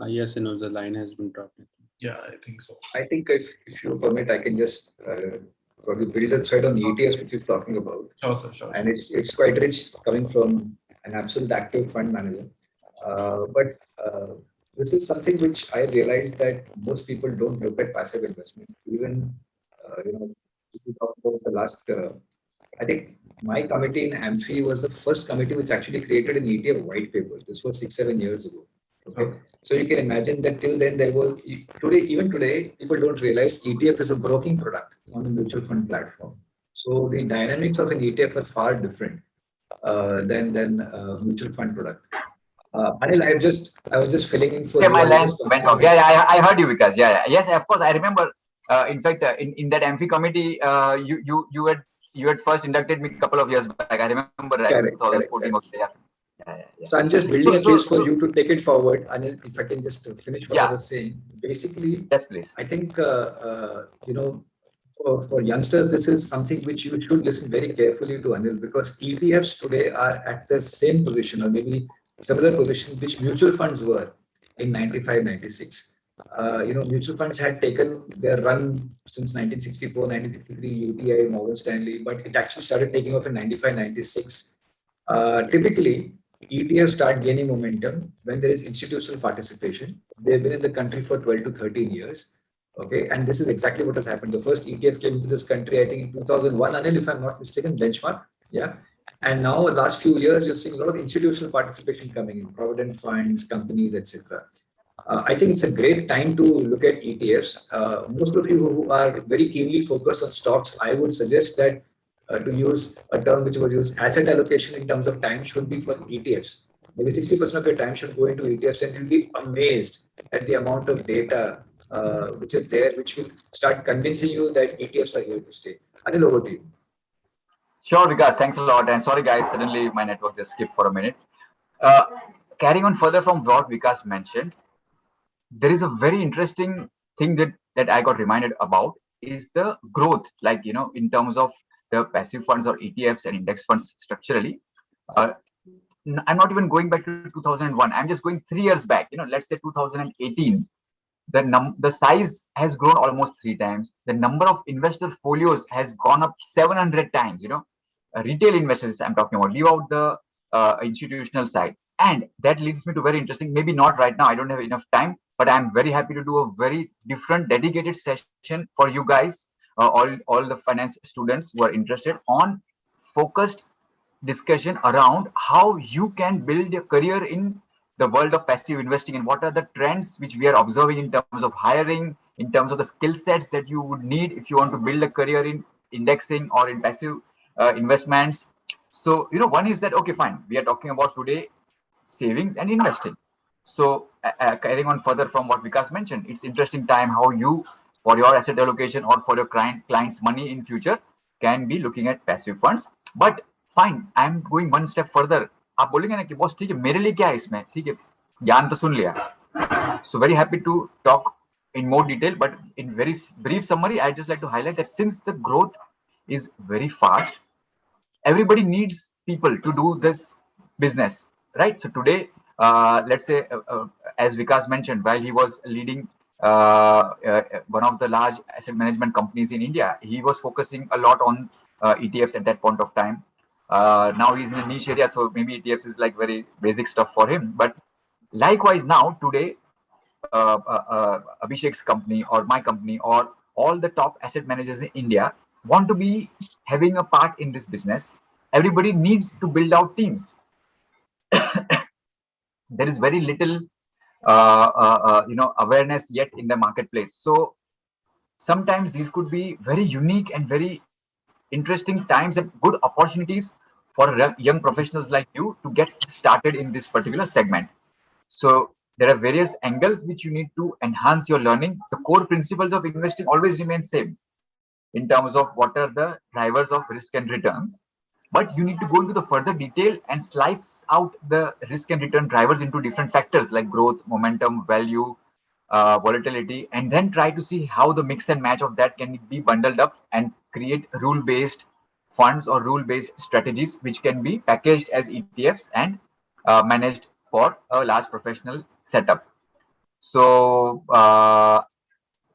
Yes, the line has been dropped. Yeah, I think so. I think if you permit, I can just probably build a thread on ETFs, which you're talking about. Sure, sir, sure. And it's quite rich coming from an absolute active fund manager. But this is something which I realized that most people don't look at passive investments. Even, if you talk about the last, I think my committee in AMFI was the first committee which actually created an ETF white paper. This was 6-7 years ago. Okay. So you can imagine that till then there was, even today, people don't realize ETF is a broking product on the mutual fund platform. So the dynamics of an ETF are far different than mutual fund product. Anil, I was just filling in for yeah, you. my line went off. Yeah, I heard you, Vikas. Yeah. Yes, of course, I remember. In fact, in that AMFI committee, you had first inducted me a couple of years back. I remember that. Correct, 2014. correct. Yeah. So I'm just building a case for you to take it forward. Anil, if I can just finish what I was saying. Basically, yes, please. I think, for youngsters, this is something which you should listen very carefully to, Anil, because ETFs today are at the same position or maybe similar position which mutual funds were in 95, 96. Mutual funds had taken their run since 1964, 1963, UTI, Morgan Stanley, but it actually started taking off in 95, 96. Typically, ETFs start gaining momentum when there is institutional participation. They've been in the country for 12 to 13 years. Okay, and this is exactly what has happened. The first ETF came into this country, I think, in 2001, Anil, if I'm not mistaken, benchmark. Yeah. And now, the last few years, you're seeing a lot of institutional participation coming in, provident funds, companies, etc. I think it's a great time to look at ETFs. Most of you who are very keenly focused on stocks, I would suggest that to use a term which was used, asset allocation in terms of time should be for ETFs. Maybe 60% of your time should go into ETFs, and you'll be amazed at the amount of data which is there, which will start convincing you that ETFs are here to stay. Anil, over to you. Sure, Vikas. Thanks a lot. And sorry, guys, suddenly my network just skipped for a minute. Carrying on further from what Vikas mentioned, there is a very interesting thing that I got reminded about. is the growth, like, in terms of the passive funds or ETFs and index funds structurally. I'm not even going back to 2001. I'm just going 3 years back, let's say 2018. The size has grown almost 3 times. The number of investor folios has gone up 700 times. Retail investors I'm talking about. Leave out the institutional side, and that leads me to very interesting. Maybe not right now. I don't have enough time, but I'm very happy to do a very different, dedicated session for you guys, all the finance students who are interested, on focused discussion around how you can build a career in the world of passive investing, and what are the trends which we are observing in terms of hiring, in terms of the skill sets that you would need if you want to build a career in indexing or in passive investments. So, one is that, okay, fine, we are talking about today savings and investing. So, carrying on further from what Vikas mentioned, it's interesting time how you, for your asset allocation or for your client's money in future, can be looking at passive funds. But fine, I'm going one step further. आप बोलेंगे ना कि boss ठीक है, मेरे लिए क्या है इसमें, ठीक है, ज्ञान तो सुन लिया. So very happy to talk in more detail, but in very brief summary, I'd just like to highlight that since the growth is very fast, everybody needs people to do this business, right? So today, let's say, as Vikas mentioned, while he was leading one of the large asset management companies in India, he was focusing a lot on ETFs at that point of time. Now he's in a niche area, so maybe ETFs is like very basic stuff for him. But likewise, now today, Abhishek's company or my company or all the top asset managers in India want to be having a part in this business. Everybody needs to build out teams. There is very little awareness yet in the marketplace. So sometimes these could be very unique and very interesting times and good opportunities for young professionals like you to get started in this particular segment. So there are various angles which you need to enhance your learning. The core principles of investing always remain same in terms of what are the drivers of risk and returns. But you need to go into the further detail and slice out the risk and return drivers into different factors like growth, momentum, value, volatility, and then try to see how the mix and match of that can be bundled up and create rule-based funds or rule-based strategies which can be packaged as ETFs and managed for a large professional setup. So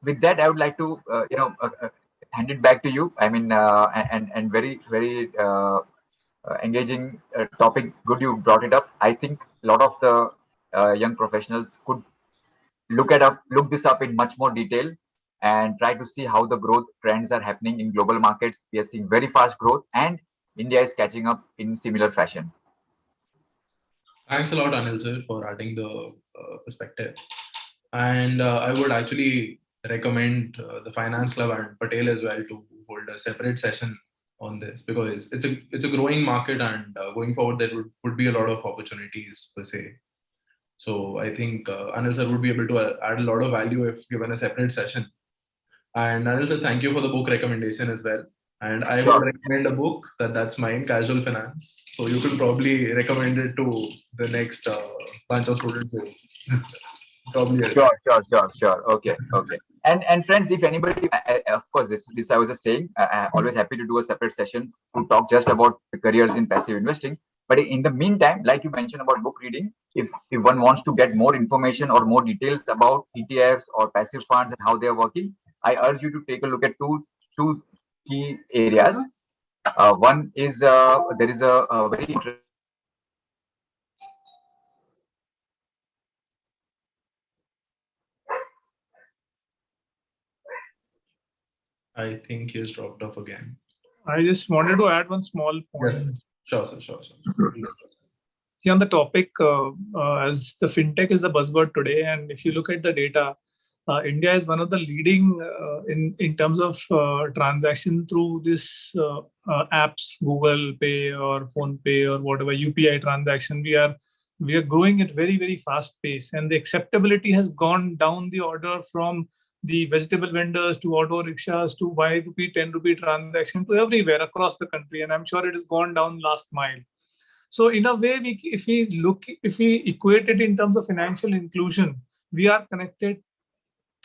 with that, I would like to hand it back to you. I mean, and very engaging topic. Good, you brought it up. I think a lot of the young professionals could look this up in much more detail and try to see how the growth trends are happening in global markets. We are seeing very fast growth, and India is catching up in similar fashion. Thanks a lot, Anil sir, for adding the perspective. And I would actually recommend the Finance Club and Patel as well to hold a separate session on this, because it's a growing market, and going forward there would be a lot of opportunities per se. So I think Anil sir would be able to add a lot of value if given a separate session. And Anil sir, thank you for the book recommendation as well. And I would recommend a book that's mine, Casual Finance. So you could probably recommend it to the next bunch of students. Probably. Sure. Okay. And friends, if anybody, of course, this I was just saying, I'm always happy to do a separate session to talk just about the careers in passive investing. But in the meantime, like you mentioned about book reading, if one wants to get more information or more details about ETFs or passive funds and how they are working, I urge you to take a look at two key areas. One is there is a very interesting. I think he has dropped off again. I just wanted to add one small point. Yes, sure. See, on the topic, as the fintech is a buzzword today, and if you look at the data, India is one of the leading in terms of transaction through this apps, Google Pay or Phone Pay or whatever UPI transaction. We are growing at very fast pace, and the acceptability has gone down the order from the vegetable vendors to auto rickshaws to 5 rupee, 10 rupee transaction to everywhere across the country, and I'm sure it has gone down last mile. So in a way, if we equate it in terms of financial inclusion, we are connected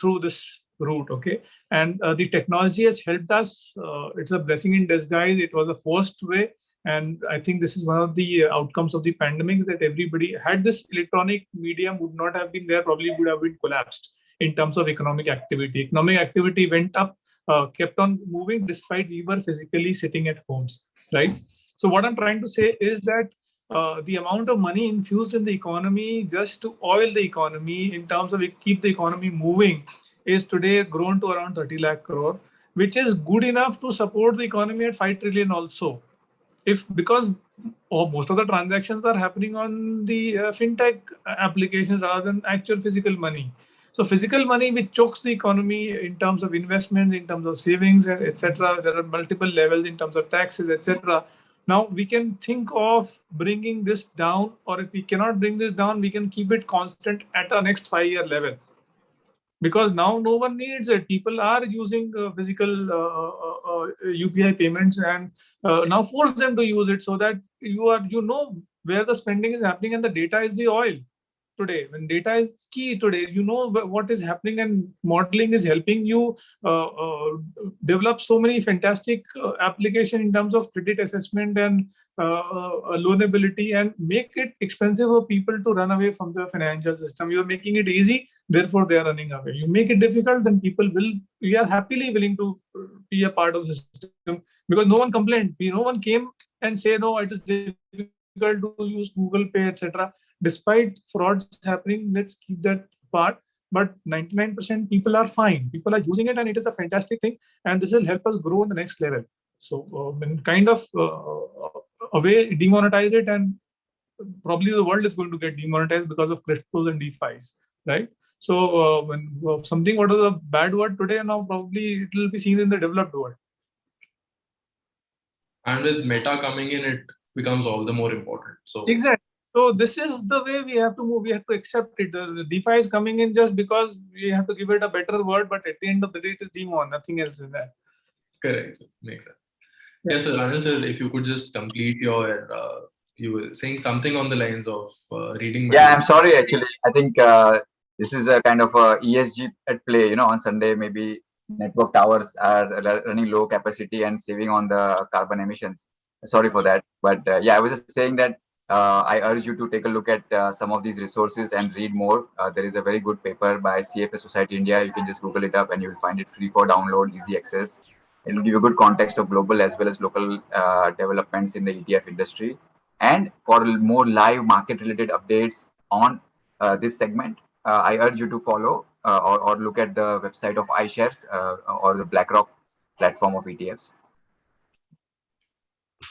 through this route. Okay, and the technology has helped us. It's a blessing in disguise. It was a forced way, and I think this is one of the outcomes of the pandemic, that everybody had this electronic medium would not have been there, probably would have been collapsed in terms of economic activity. Economic activity went up, kept on moving despite we were physically sitting at homes, right? So what I'm trying to say is that the amount of money infused in the economy just to oil the economy in terms of keep the economy moving is today grown to around 30 lakh crore, which is good enough to support the economy at 5 trillion also. If because most of the transactions are happening on the fintech applications rather than actual physical money. So physical money which chokes the economy in terms of investments, in terms of savings, etc. There are multiple levels in terms of taxes, etc. Now we can think of bringing this down, or if we cannot bring this down, we can keep it constant at our next 5-year level. Because now no one needs it. People are using physical UPI payments, and now force them to use it so that you know where the spending is happening, and the data is the oil today. When data is key today, you know what is happening, and modeling is helping you develop so many fantastic application in terms of credit assessment and loanability, and make it expensive for people to run away from the financial system. You are making it easy, therefore they are running away. You make it difficult, then we are happily willing to be a part of the system, because no one complained. No one came and say, no, it is difficult to use Google Pay, etc. Despite frauds happening, let's keep that part. But 99% people are fine. People are using it, and it is a fantastic thing. And this will help us grow in the next level. So, kind of a way demonetize it, and probably the world is going to get demonetized because of cryptos and DeFi's, right? So, when something what is a bad word today, now probably it will be seen in the developed world. And with Meta coming in, it becomes all the more important. So exactly. So this is the way we have to move. We have to accept it. The DeFi is coming in just because we have to give it a better word, but at the end of the day, it is demon. Nothing else is that. Correct. Makes sense. Yes, sir. Anil sir, if you could just complete your, you were saying something on the lines of reading. Yeah, I'm sorry. Actually, I think this is a kind of a ESG at play. On Sunday maybe network towers are running low capacity and saving on the carbon emissions. Sorry for that, but yeah, I was just saying that I urge you to take a look at some of these resources and read more. There is a very good paper by CFA Society India. You can just Google it up and you will find it free for download, easy access. It will give you a good context of global as well as local developments in the ETF industry. And for more live market-related updates on this segment, I urge you to follow or look at the website of iShares or the BlackRock platform of ETFs.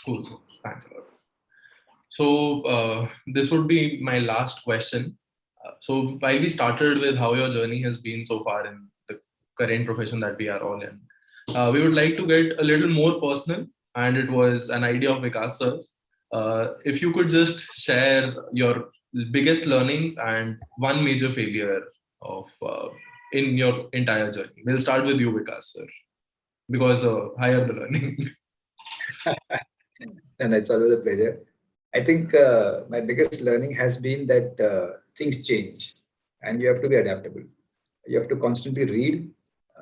Cool. Thanks a lot. So this would be my last question. So while we started with how your journey has been so far in the current profession that we are all in, we would like to get a little more personal, and it was an idea of Vikas sir's. If you could just share your biggest learnings and one major failure of in your entire journey. We'll start with you, Vikas sir, because the higher the learning. And it's always a pleasure. I think my biggest learning has been that things change, and you have to be adaptable. You have to constantly read.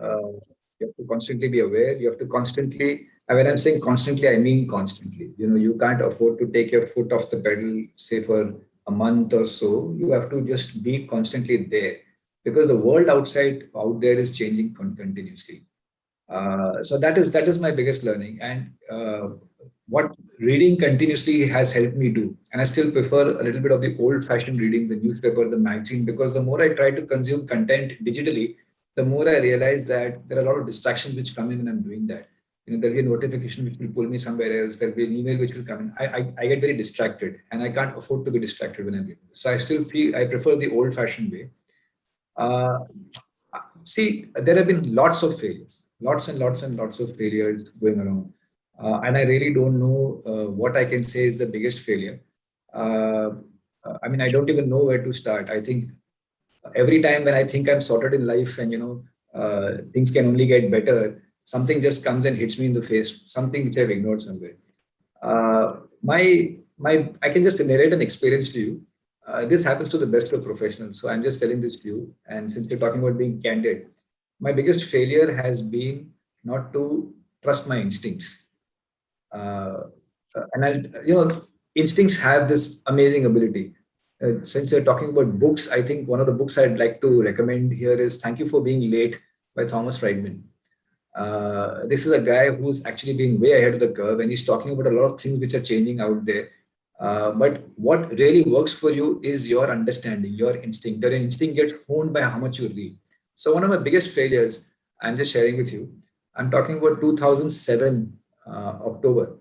You have to constantly be aware. You have to constantly, and when I'm saying constantly, I mean constantly. You can't afford to take your foot off the pedal, say for a month or so. You have to just be constantly there, because the world outside out there is changing continuously. So that is my biggest learning, and what reading continuously has helped me do. And I still prefer a little bit of the old-fashioned reading, the newspaper, the magazine, because the more I try to consume content digitally, the more I realize that there are a lot of distractions which come in when I'm doing that. There'll be a notification which will pull me somewhere else. There'll be an email which will come in. I get very distracted, and I can't afford to be distracted when I'm reading. So I still feel I prefer the old-fashioned way. See, there have been lots of failures, lots and lots and lots of failures going around. And I really don't know what I can say is the biggest failure. I mean, I don't even know where to start. I think every time when I think I'm sorted in life and, things can only get better, something just comes and hits me in the face, something which I've ignored somewhere. I can just narrate an experience to you. This happens to the best of professionals. So I'm just telling this to you. And since you're talking about being candid, my biggest failure has been not to trust my instincts. And instincts have this amazing ability. Since you're talking about books, I think one of the books I'd like to recommend here is Thank You for Being Late by Thomas Friedman. This is a guy who's actually being way ahead of the curve, and he's talking about a lot of things which are changing out there. But what really works for you is your understanding, your instinct. Your instinct gets honed by how much you read. So one of my biggest failures, I'm just sharing with you. I'm talking about 2007 October.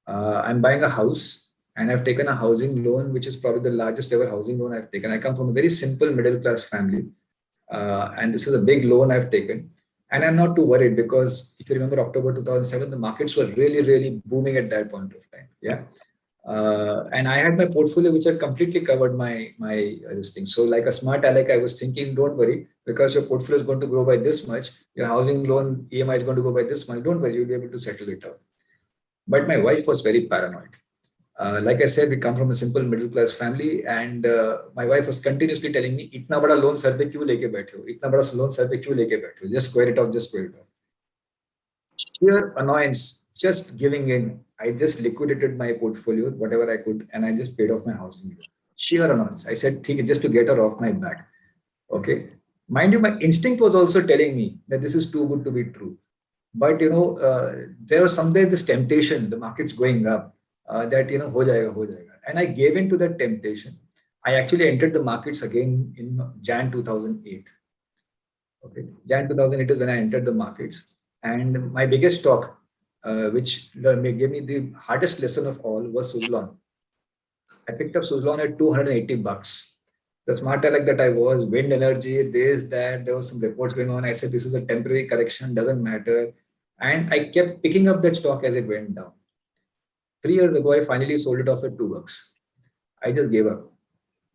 I'm buying a house, and I've taken a housing loan, which is probably the largest ever housing loan I've taken. I come from a very simple middle class family, and this is a big loan I've taken. And I'm not too worried because if you remember October 2007, the markets were really, really booming at that point of time. Yeah. And I had my portfolio, which had completely covered my this thing. So like a smart aleck, I was thinking, don't worry, because your portfolio is going to grow by this much. Your housing loan EMI is going to go by this much. Don't worry, you'll be able to settle it out. But my wife was very paranoid. Like I said, we come from a simple middle class family, and my wife was continuously telling me, "इतना बड़ा loan sir पे क्यों लेके बैठे हो? इतना बड़ा loan sir पे क्यों लेके बैठे हो? Just square it off, just square it off." Sheer annoyance, just giving in. I just liquidated my portfolio, whatever I could, and I just paid off my housing loan. Sheer annoyance. I said, "ठीक है," just to get her off my back. Okay, mind you, my instinct was also telling me that this is too good to be true. But there was someday this temptation, the market's going up, that ho jayega. And I gave in to that temptation. I actually entered the markets again in Jan 2008. Okay, Jan 2008 is when I entered the markets, and my biggest stock, which gave me the hardest lesson of all, was Suzlon. I picked up Suzlon at $280. The smart aleck that I was, wind energy, this, that, there was some reports going on. I said, this is a temporary correction, doesn't matter. And I kept picking up that stock as it went down. 3 years ago, I finally sold it off at $2. I just gave up,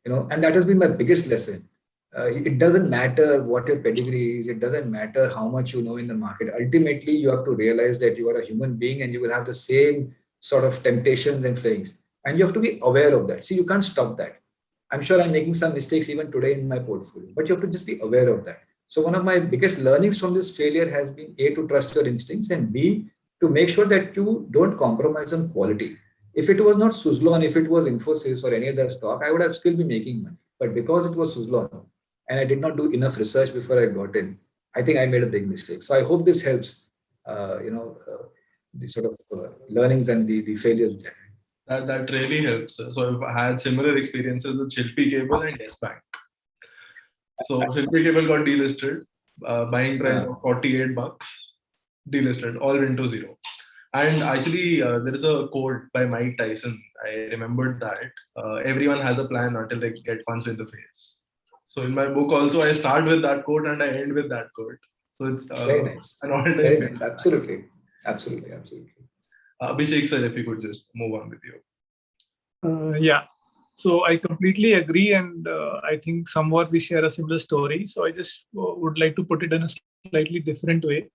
and that has been my biggest lesson. It doesn't matter what your pedigree is. It doesn't matter how much you know in the market. Ultimately, you have to realize that you are a human being and you will have the same sort of temptations and flings. And you have to be aware of that. See, you can't stop that. I'm sure I'm making some mistakes even today in my portfolio, but you have to just be aware of that. So one of my biggest learnings from this failure has been A, to trust your instincts, and B, to make sure that you don't compromise on quality. If it was not Suzlon, if it was Infosys or any other stock, I would have still been making money. But because it was Suzlon and I did not do enough research before I got in, I think I made a big mistake. So I hope this helps, the sort of learnings and the failures. That really helps. So I've had similar experiences with Shilpi Cable and Yes Bank. So Shilpi Cable got delisted, buying price of $48, delisted, all went to zero. And actually, there is a quote by Mike Tyson. I remembered that everyone has a plan until they get punched in the face. So in my book also, I start with that quote and I end with that quote. So it's very nice. An all-time very nice. Absolutely. Abhishek sir, if you could just move on with you. Yeah. So I completely agree, and I think somewhat we share a similar story. So I just would like to put it in a slightly different way.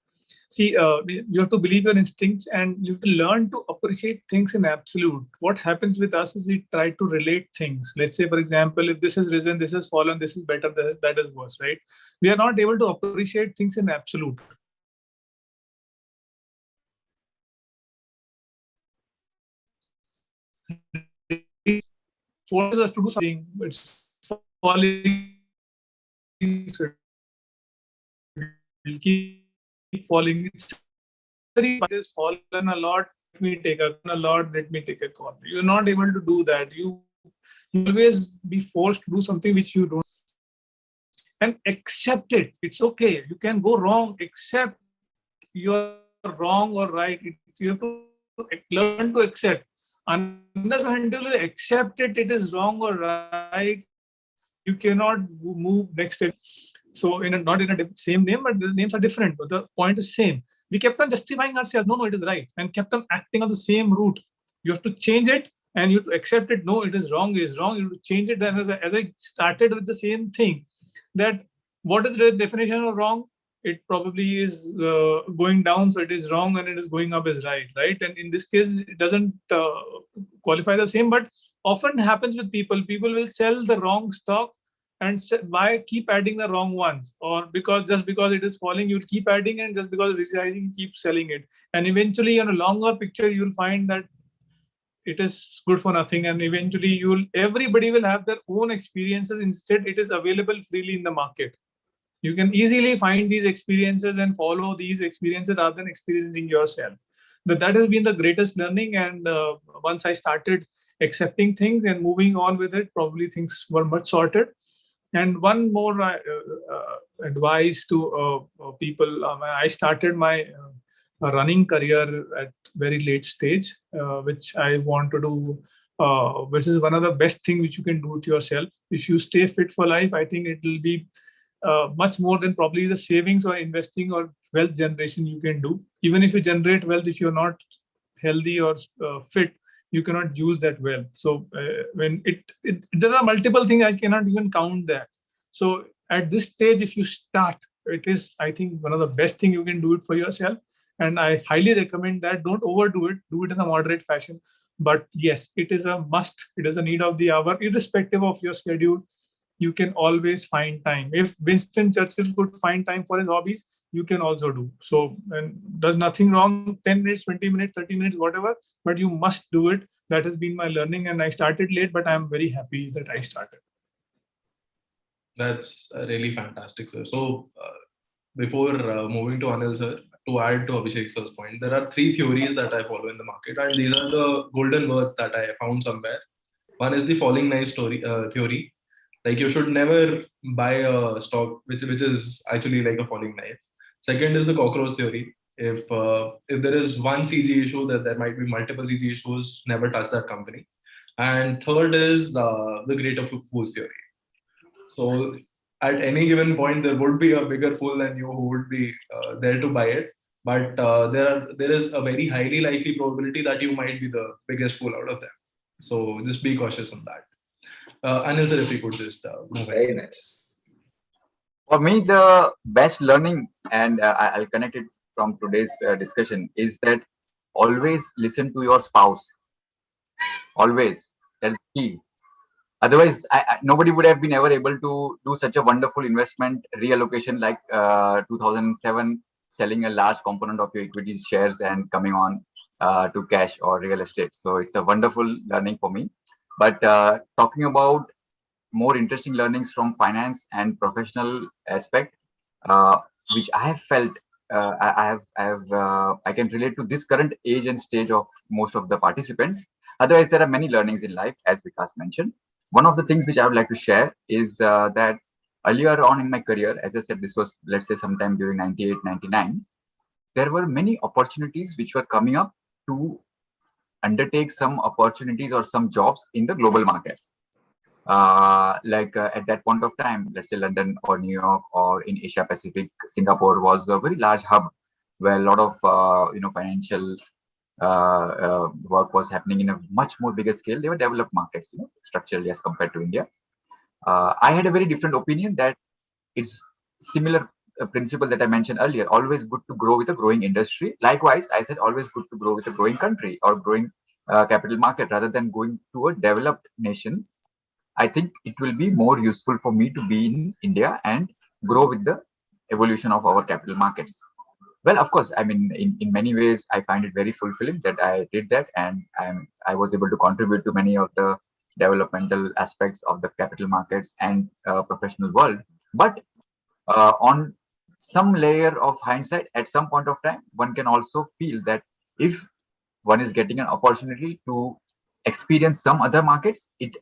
See, you have to believe your instincts, and you have to learn to appreciate things in absolute. What happens with us is we try to relate things. Let's say, for example, if this has risen, this has fallen, this is better, that is worse, right? We are not able to appreciate things in absolute. Forces us to do something. It's falling. So it'll keep falling. It is fallen a lot. Let me take a lot. Let me take a call. You're not able to do that. You always be forced to do something which you don't. And accept it. It's okay. You can go wrong. Accept you're wrong or right. You have to learn to accept. Unless until you accept it, it is wrong or right, you cannot move next step. So not in a same name, but the names are different, but the point is same. We kept on justifying ourselves, no, it is right, and kept on acting on the same route. You have to change it and you have to accept it. No, it is wrong, it is wrong. You have to change it. And as I started with the same thing, that what is the definition of wrong? It probably is going down, so it is wrong, and it is going up is right. And in this case, it doesn't qualify the same, but often happens with people. People will sell the wrong stock and why keep adding the wrong ones? Or just because it is falling, you'll keep adding, and just because it is rising, you keep selling it. And eventually, on a longer picture, you'll find that it is good for nothing. And eventually, everybody will have their own experiences. Instead, it is available freely in the market. You can easily find these experiences and follow these experiences rather than experiencing yourself. That has been the greatest learning. And once I started accepting things and moving on with it, probably things were much sorted. And one more advice to people. I started my running career at very late stage, which I want to do, which is one of the best thing which you can do to yourself. If you stay fit for life, I think it will be much more than probably the savings or investing or wealth generation you can do. Even if you generate wealth, if you're not healthy or fit, you cannot use that wealth. So when there are multiple things, I cannot even count that. So at this stage, if you start, it is, I think, one of the best thing you can do it for yourself. And I highly recommend that. Don't overdo it. Do it in a moderate fashion. But yes, it is a must. It is a need of the hour, irrespective of your schedule. You can always find time. If Winston Churchill could find time for his hobbies, you can also do. So, and there's nothing wrong, 10 minutes, 20 minutes, 30 minutes, whatever, but you must do it. That has been my learning, and I started late, but I'm very happy that I started. That's really fantastic, sir. So before moving to Anil, sir, to add to Abhishek sir's point, there are 3 theories that I follow in the market, and these are the golden words that I found somewhere. One is the falling knife theory. Like, you should never buy a stock which is actually like a falling knife. Second is the cockroach theory. If there is one CG issue, that there might be multiple CG issues, never touch that company. And third is the greater fools theory. So at any given point, there would be a bigger fool than you who would be there to buy it. But there is a very highly likely probability that you might be the biggest fool out of them. So just be cautious on that. Anil sir, if you could just move Very ahead. nice. For me, the best learning, and I'll connect it from today's discussion, is that always listen to your spouse. Always. That's key. Otherwise, nobody would have been ever able to do such a wonderful investment reallocation like 2007, selling a large component of your equity shares and coming on to cash or real estate. So it's a wonderful learning for me. But talking about more interesting learnings from finance and professional aspect, which I have felt I can relate to this current age and stage of most of the participants. Otherwise, there are many learnings in life, as Vikas mentioned. One of the things which I would like to share is that earlier on in my career, as I said, this was, let's say, sometime during 98, 99, there were many opportunities which were coming up to undertake some opportunities or some jobs in the global markets. At that point of time, let's say London or New York or in Asia Pacific, Singapore was a very large hub where a lot of financial work was happening in a much more bigger scale. They were developed markets, structurally as compared to India. I had a very different opinion that it's similar principle that I mentioned earlier. Always good to grow with a growing industry. Likewise, I said always good to grow with a growing country or growing capital market rather than going to a developed nation. I think it will be more useful for me to be in India and grow with the evolution of our capital markets. Well, of course, I mean, in many ways, I find it very fulfilling that I did that, and I was able to contribute to many of the developmental aspects of the capital markets and professional world. But on some layer of hindsight, at some point of time, one can also feel that if one is getting an opportunity to experience some other markets, it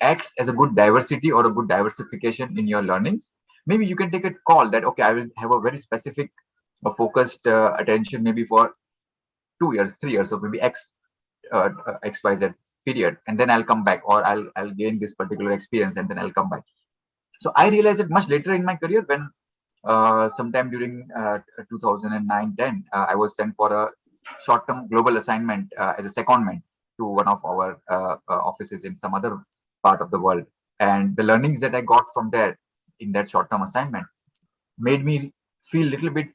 acts as a good diversity or a good diversification in your learnings. Maybe you can take a call that, okay, I will have a very specific focused attention maybe for 2 years, 3 years, or maybe XYZ period, and then I'll come back, or I'll gain this particular experience and then I'll come back. So I realized it much later in my career when sometime during 2009-10, I was sent for a short-term global assignment as a secondment to one of our offices in some other part of the world. And the learnings that I got from there in that short-term assignment made me feel a little bit,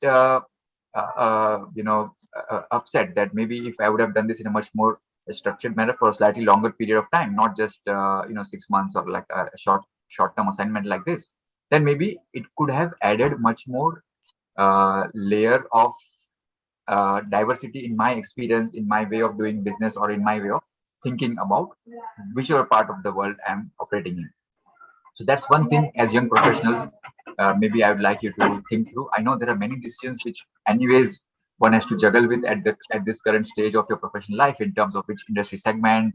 upset that maybe if I would have done this in a much more structured manner for a slightly longer period of time, not just 6 months or like a short short-term assignment like this, then maybe it could have added much more layer of diversity in my experience, in my way of doing business, or in my way of thinking about whichever part of the world I'm operating in. So that's one thing as young professionals, maybe I would like you to think through. I know there are many decisions which anyways one has to juggle with at this current stage of your professional life, in terms of which industry segment,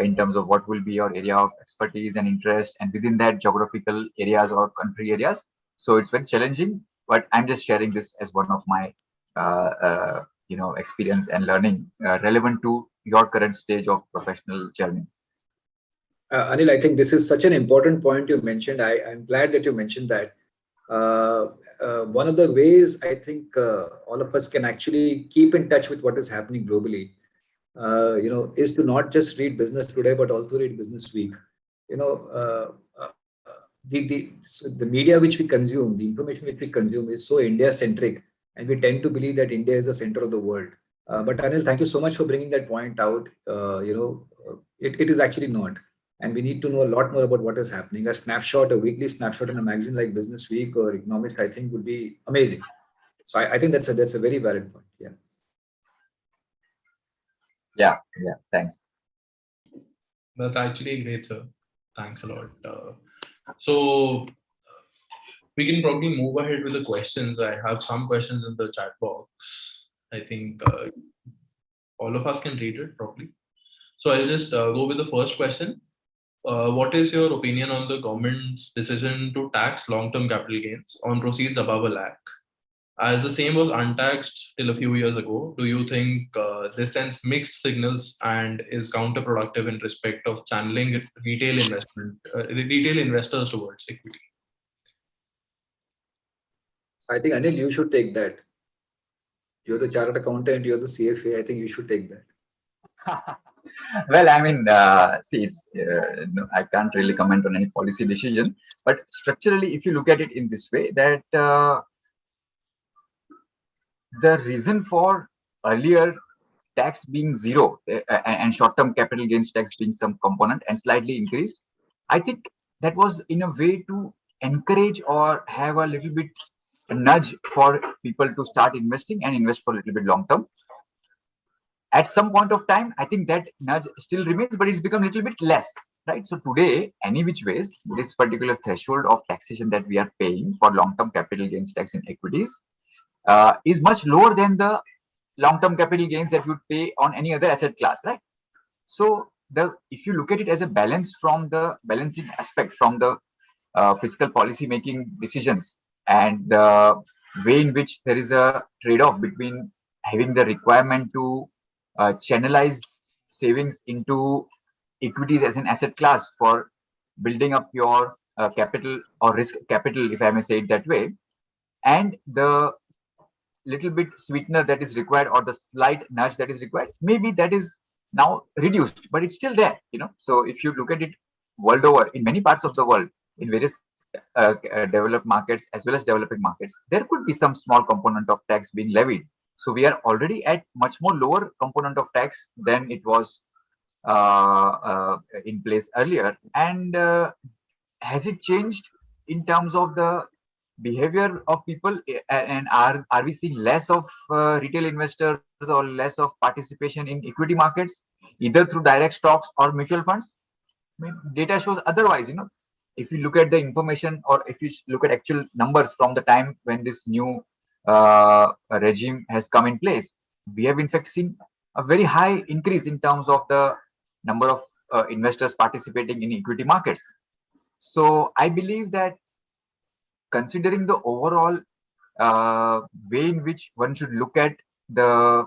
in terms of what will be your area of expertise and interest, and within that geographical areas or country areas. So it's very challenging, but I'm just sharing this as one of my experience and learning relevant to your current stage of professional journey. Anil, I think this is such an important point you mentioned. I'm glad that you mentioned that. One of the ways I think all of us can actually keep in touch with what is happening globally, is to not just read Business Today, but also read Business Week. The media which we consume, the information which we consume is so India centric, and we tend to believe that India is the center of the world. But Anil, thank you so much for bringing that point out. It is actually not. And we need to know a lot more about what is happening. A snapshot, a weekly snapshot in a magazine like Business Week or Economist, I think would be amazing. So I think that's a very valid point. Yeah. Thanks. That's actually great, sir. Thanks a lot. So we can probably move ahead with the questions. I have some questions in the chat box. I think all of us can read it probably. So I'll just go with the first question. What is your opinion on the government's decision to tax long-term capital gains on proceeds above $1 lakh? As the same was untaxed till a few years ago, do you think this sends mixed signals and is counterproductive in respect of channeling retail investors towards equity? I think Anil, you should take that. You're the chartered accountant, you're the CFA. I think you should take that. Well, I mean, see, I can't really comment on any policy decision, but structurally, if you look at it in this way, that the reason for earlier tax being zero and short-term capital gains tax being some component and slightly increased, I think that was in a way to encourage or have a little bit nudge for people to start investing and invest for a little bit long term. At some point of time, I think that nudge still remains, but it's become a little bit less, right? So today, any which ways, this particular threshold of taxation that we are paying for long-term capital gains tax in equities is much lower than the long-term capital gains that you would pay on any other asset class, right? So if you look at it as a balance from the balancing aspect from the fiscal policy making decisions and the way in which there is a trade-off between having the requirement to channelize savings into equities as an asset class for building up your capital or risk capital, if I may say it that way, and the little bit sweetener that is required or the slight nudge that is required, maybe that is now reduced, but it's still there, So if you look at it world over, in many parts of the world, in various developed markets as well as developing markets, there could be some small component of tax being levied. So we are already at much more lower component of tax than it was in place earlier. And has it changed in terms of the behavior of people? And are we seeing less of retail investors or less of participation in equity markets, either through direct stocks or mutual funds? I mean, data shows otherwise. If you look at the information or if you look at actual numbers from the time when this new regime has come in place, we have in fact seen a very high increase in terms of the number of investors participating in equity markets. So I believe that considering the overall way in which one should look at the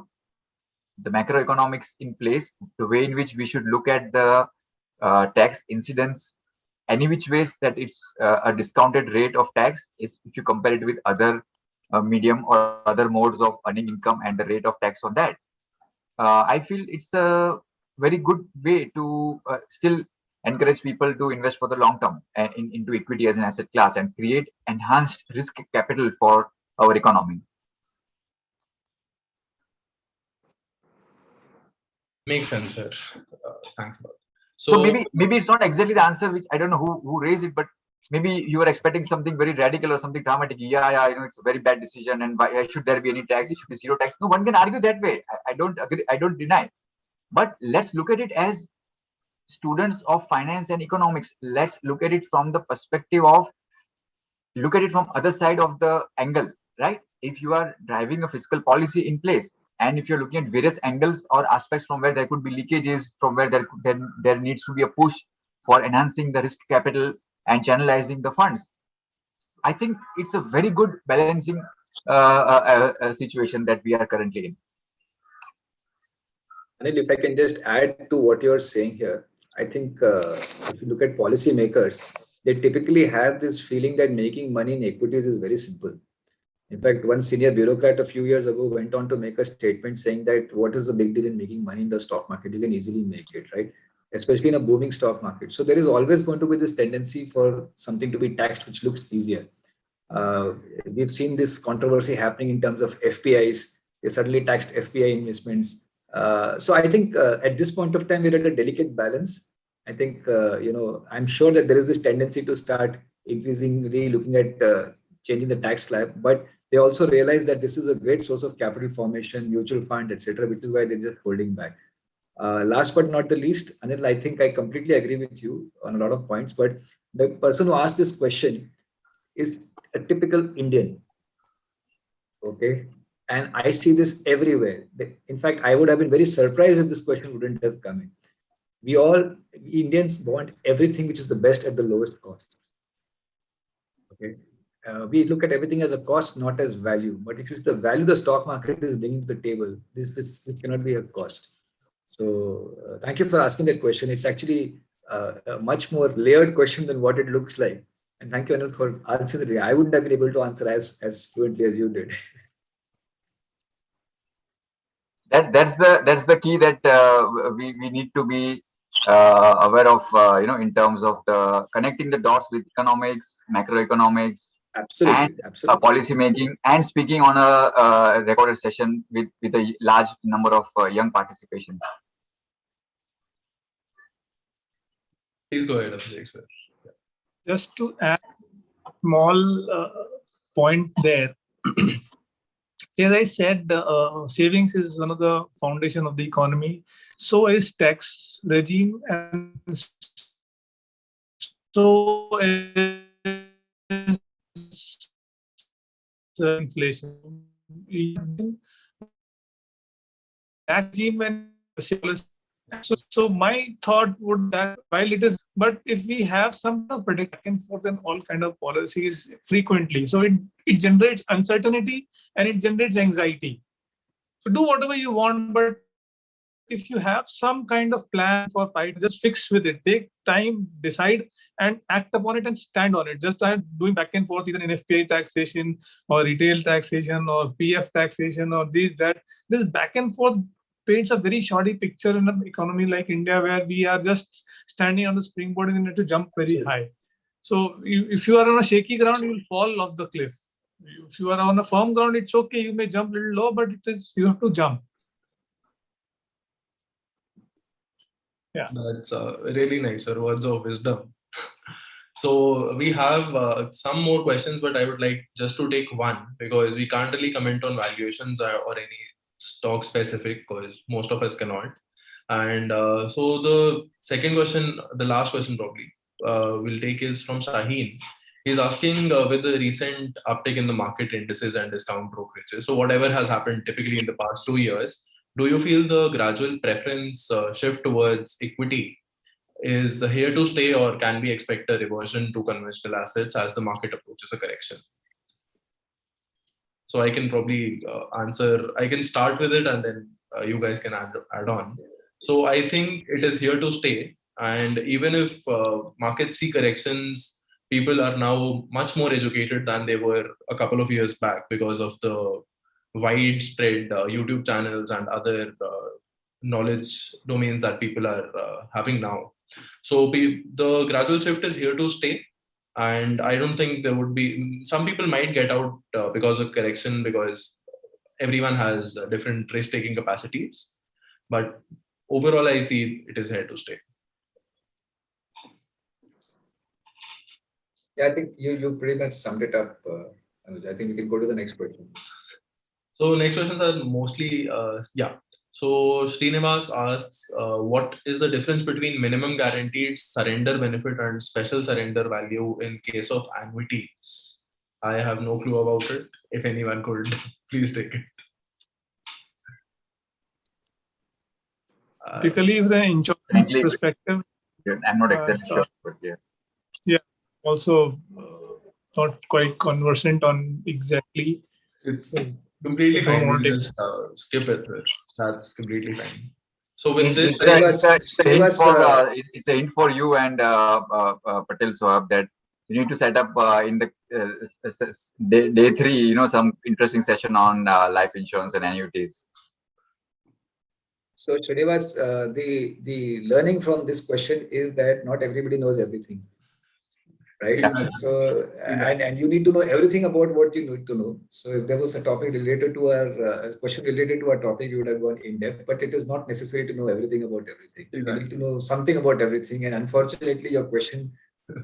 macroeconomics in place, the way in which we should look at the tax incidence, any which ways that it's a discounted rate of tax is if you compare it with other medium or other modes of earning income and the rate of tax on that. I feel it's a very good way to still encourage people to invest for the long term into equity as an asset class and create enhanced risk capital for our economy. Makes sense, sir. Thanks a lot. So maybe it's not exactly the answer which I don't know who raised it, but maybe you were expecting something very radical or something dramatic. Yeah, it's a very bad decision, and why should there be any tax? It should be zero tax. No one can argue that way. I don't agree. I don't deny. But let's look at it as students of finance and economics. Let's look at it from the perspective of, look at it from other side of the angle, right? If you are driving a fiscal policy in place, and if you're looking at various angles or aspects from where there could be leakages, from where there needs to be a push for enhancing the risk capital and channelizing the funds, I think it's a very good balancing situation that we are currently in. Anil, if I can just add to what you're saying here, I think if you look at policymakers, they typically have this feeling that making money in equities is very simple. In fact, one senior bureaucrat a few years ago went on to make a statement saying that what is the big deal in making money in the stock market? You can easily make it, right? Especially in a booming stock market. So there is always going to be this tendency for something to be taxed, which looks easier. We've seen this controversy happening in terms of FPIs. They suddenly taxed FPI investments. So I think at this point of time, we're at a delicate balance. I think, I'm sure that there is this tendency to start increasingly looking at changing the tax slab, but they also realize that this is a great source of capital formation, mutual fund, etc., which is why they're just holding back. Last but not the least, Anil, I think I completely agree with you on a lot of points, but the person who asked this question is a typical Indian. Okay. And I see this everywhere. In fact, I would have been very surprised if this question wouldn't have come in. We all Indians want everything which is the best at the lowest cost. Okay. We look at everything as a cost, not as value. But if you the value the stock market is bringing to the table, this cannot be a cost. So thank you for asking that question. It's actually a much more layered question than what it looks like. And thank you, Anil, for answering it. I wouldn't have been able to answer as fluently as you did. That's the key that we need to be aware of, in terms of the connecting the dots with economics, macroeconomics, Absolutely, and absolutely. policy making, and speaking on a recorded session with a large number of young participations. Please go ahead, Abhishek, sir. Just to add a small point there. As I said, savings is one of the foundation of the economy. So is tax regime, and so is inflation. Tax regime and so my thought would that while it is, but if we have some predict back and forth and all kind of policies frequently, so it generates uncertainty and it generates anxiety. So do whatever you want, but if you have some kind of plan for fight, just fix with it. Take time, decide, and act upon it and stand on it. Just doing back and forth, either in FPI taxation or retail taxation or PF taxation or this back and forth paints a very shoddy picture in an economy like India, where we are just standing on the springboard and need to jump very high. So if you are on a shaky ground, you will fall off the cliff. If you are on a firm ground, it's okay. You may jump a little low, but you have to jump. Yeah, That's really nice, sir. Words of wisdom. So we have some more questions, but I would like just to take one, because we can't really comment on valuations or any stock specific, because most of us cannot. And so the second question, the last question probably we'll take is from Shaheen. He's asking with the recent uptick in the market indices and discount brokerages, so whatever has happened typically in the past 2 years, do you feel the gradual preference shift towards equity is here to stay, or can we expect a reversion to conventional assets as the market approaches a correction? So I can probably I can start with it, and then you guys can add on. So I think it is here to stay. And even if markets see corrections, people are now much more educated than they were a couple of years back, because of the widespread YouTube channels and other knowledge domains that people are having now. So the gradual shift is here to stay. And I don't think there would be, some people might get out because of correction, because everyone has different risk taking capacities. But overall, I see it is here to stay. Yeah, I think you pretty much summed it up, Anuj. I think we can go to the next question. So next questions are mostly, So Srinivas asks, what is the difference between minimum guaranteed surrender benefit and special surrender value in case of annuities? I have no clue about it. If anyone could, please take it. Typically, from the insurance Frankly, perspective, I'm not exactly uh, sure, but yeah. also not quite conversant on exactly. It's completely If I fine. want We'll to just skip it. That's completely fine. So with Yes, this, It's a hint for you and Patel Swab that you need to set up in the day 3, some interesting session on life insurance and annuities. So Srinivas, the learning from this question is that not everybody knows everything, right? Exactly. So and you need to know everything about what you need to know. So if there was a topic related to a question related to our topic, you would have gone in depth. But it is not necessary to know everything about everything. You need to know something about everything. And unfortunately, your question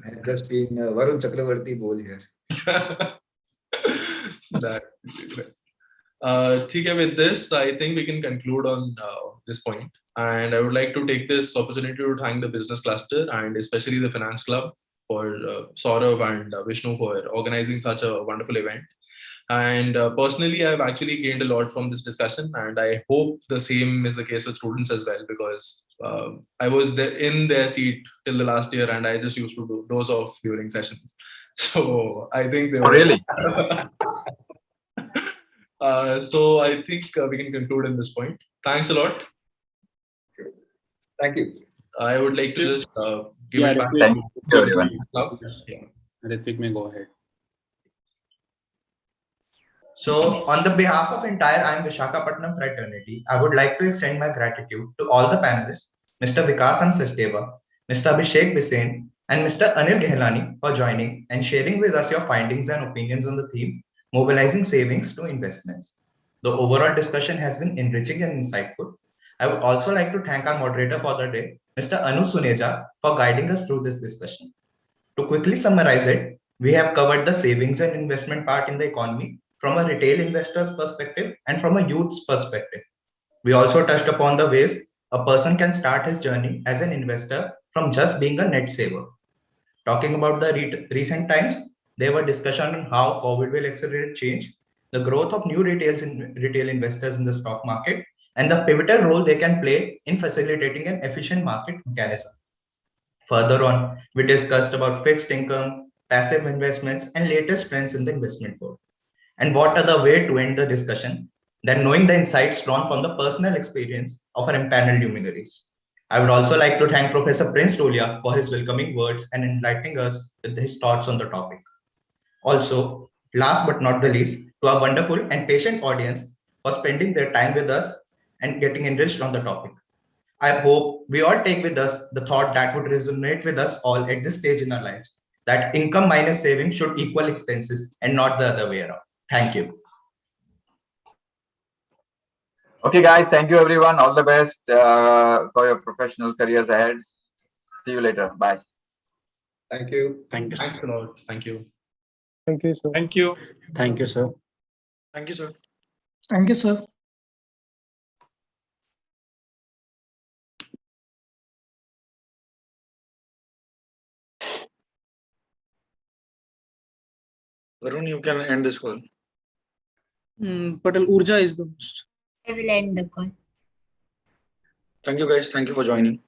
has just been Varun Chakravarti bol here. With this, I think we can conclude on this point. And I would like to take this opportunity to thank the business cluster and especially the finance club for Saurav and Vishnu for organizing such a wonderful event. And personally, I've actually gained a lot from this discussion, and I hope the same is the case with students as well, because I was in their seat till the last year, and I just used to doze off during sessions. So I think they were really. So I think we can conclude in this point. Thanks a lot. Thank you. I would like to just give it back Thank you, everyone. Ritvik may go ahead. So, on the behalf of entire I am Vishakhapatnam fraternity, I would like to extend my gratitude to all the panelists, Mr. Vikasam Sachdeva, Mr. Abhishek Bisen, and Mr. Anil Gehlani for joining and sharing with us your findings and opinions on the theme, mobilizing savings to investments. The overall discussion has been enriching and insightful. I would also like to thank our moderator for the day, Mr. Anu Suneja, for guiding us through this discussion. To quickly summarize it, we have covered the savings and investment part in the economy from a retail investor's perspective and from a youth's perspective. We also touched upon the ways a person can start his journey as an investor from just being a net saver. Talking about the recent times, there were discussion on how COVID will accelerate change, the growth of new retail investors in the stock market, and the pivotal role they can play in facilitating an efficient market mechanism. Further on, we discussed about fixed income, passive investments, and latest trends in the investment world. And what other way to end the discussion than knowing the insights drawn from the personal experience of our empaneled luminaries. I would also like to thank Professor Prince Tolia for his welcoming words and enlightening us with his thoughts on the topic. Also, last but not the least, to our wonderful and patient audience for spending their time with us and getting enriched on the topic. I hope we all take with us the thought that would resonate with us all at this stage in our lives, that income minus saving should equal expenses and not the other way around. Thank you. Okay, guys. Thank you, everyone. All the best for your professional careers ahead. See you later. Bye. Thank you. Thank you. Thanks a lot. Thank you. Thank you, sir. Thank you. Thank you, sir. Thank you, sir. Thank you, sir. Varun, you can end this call. Patel, Urja is the host. I will end the call. Thank you, guys. Thank you for joining.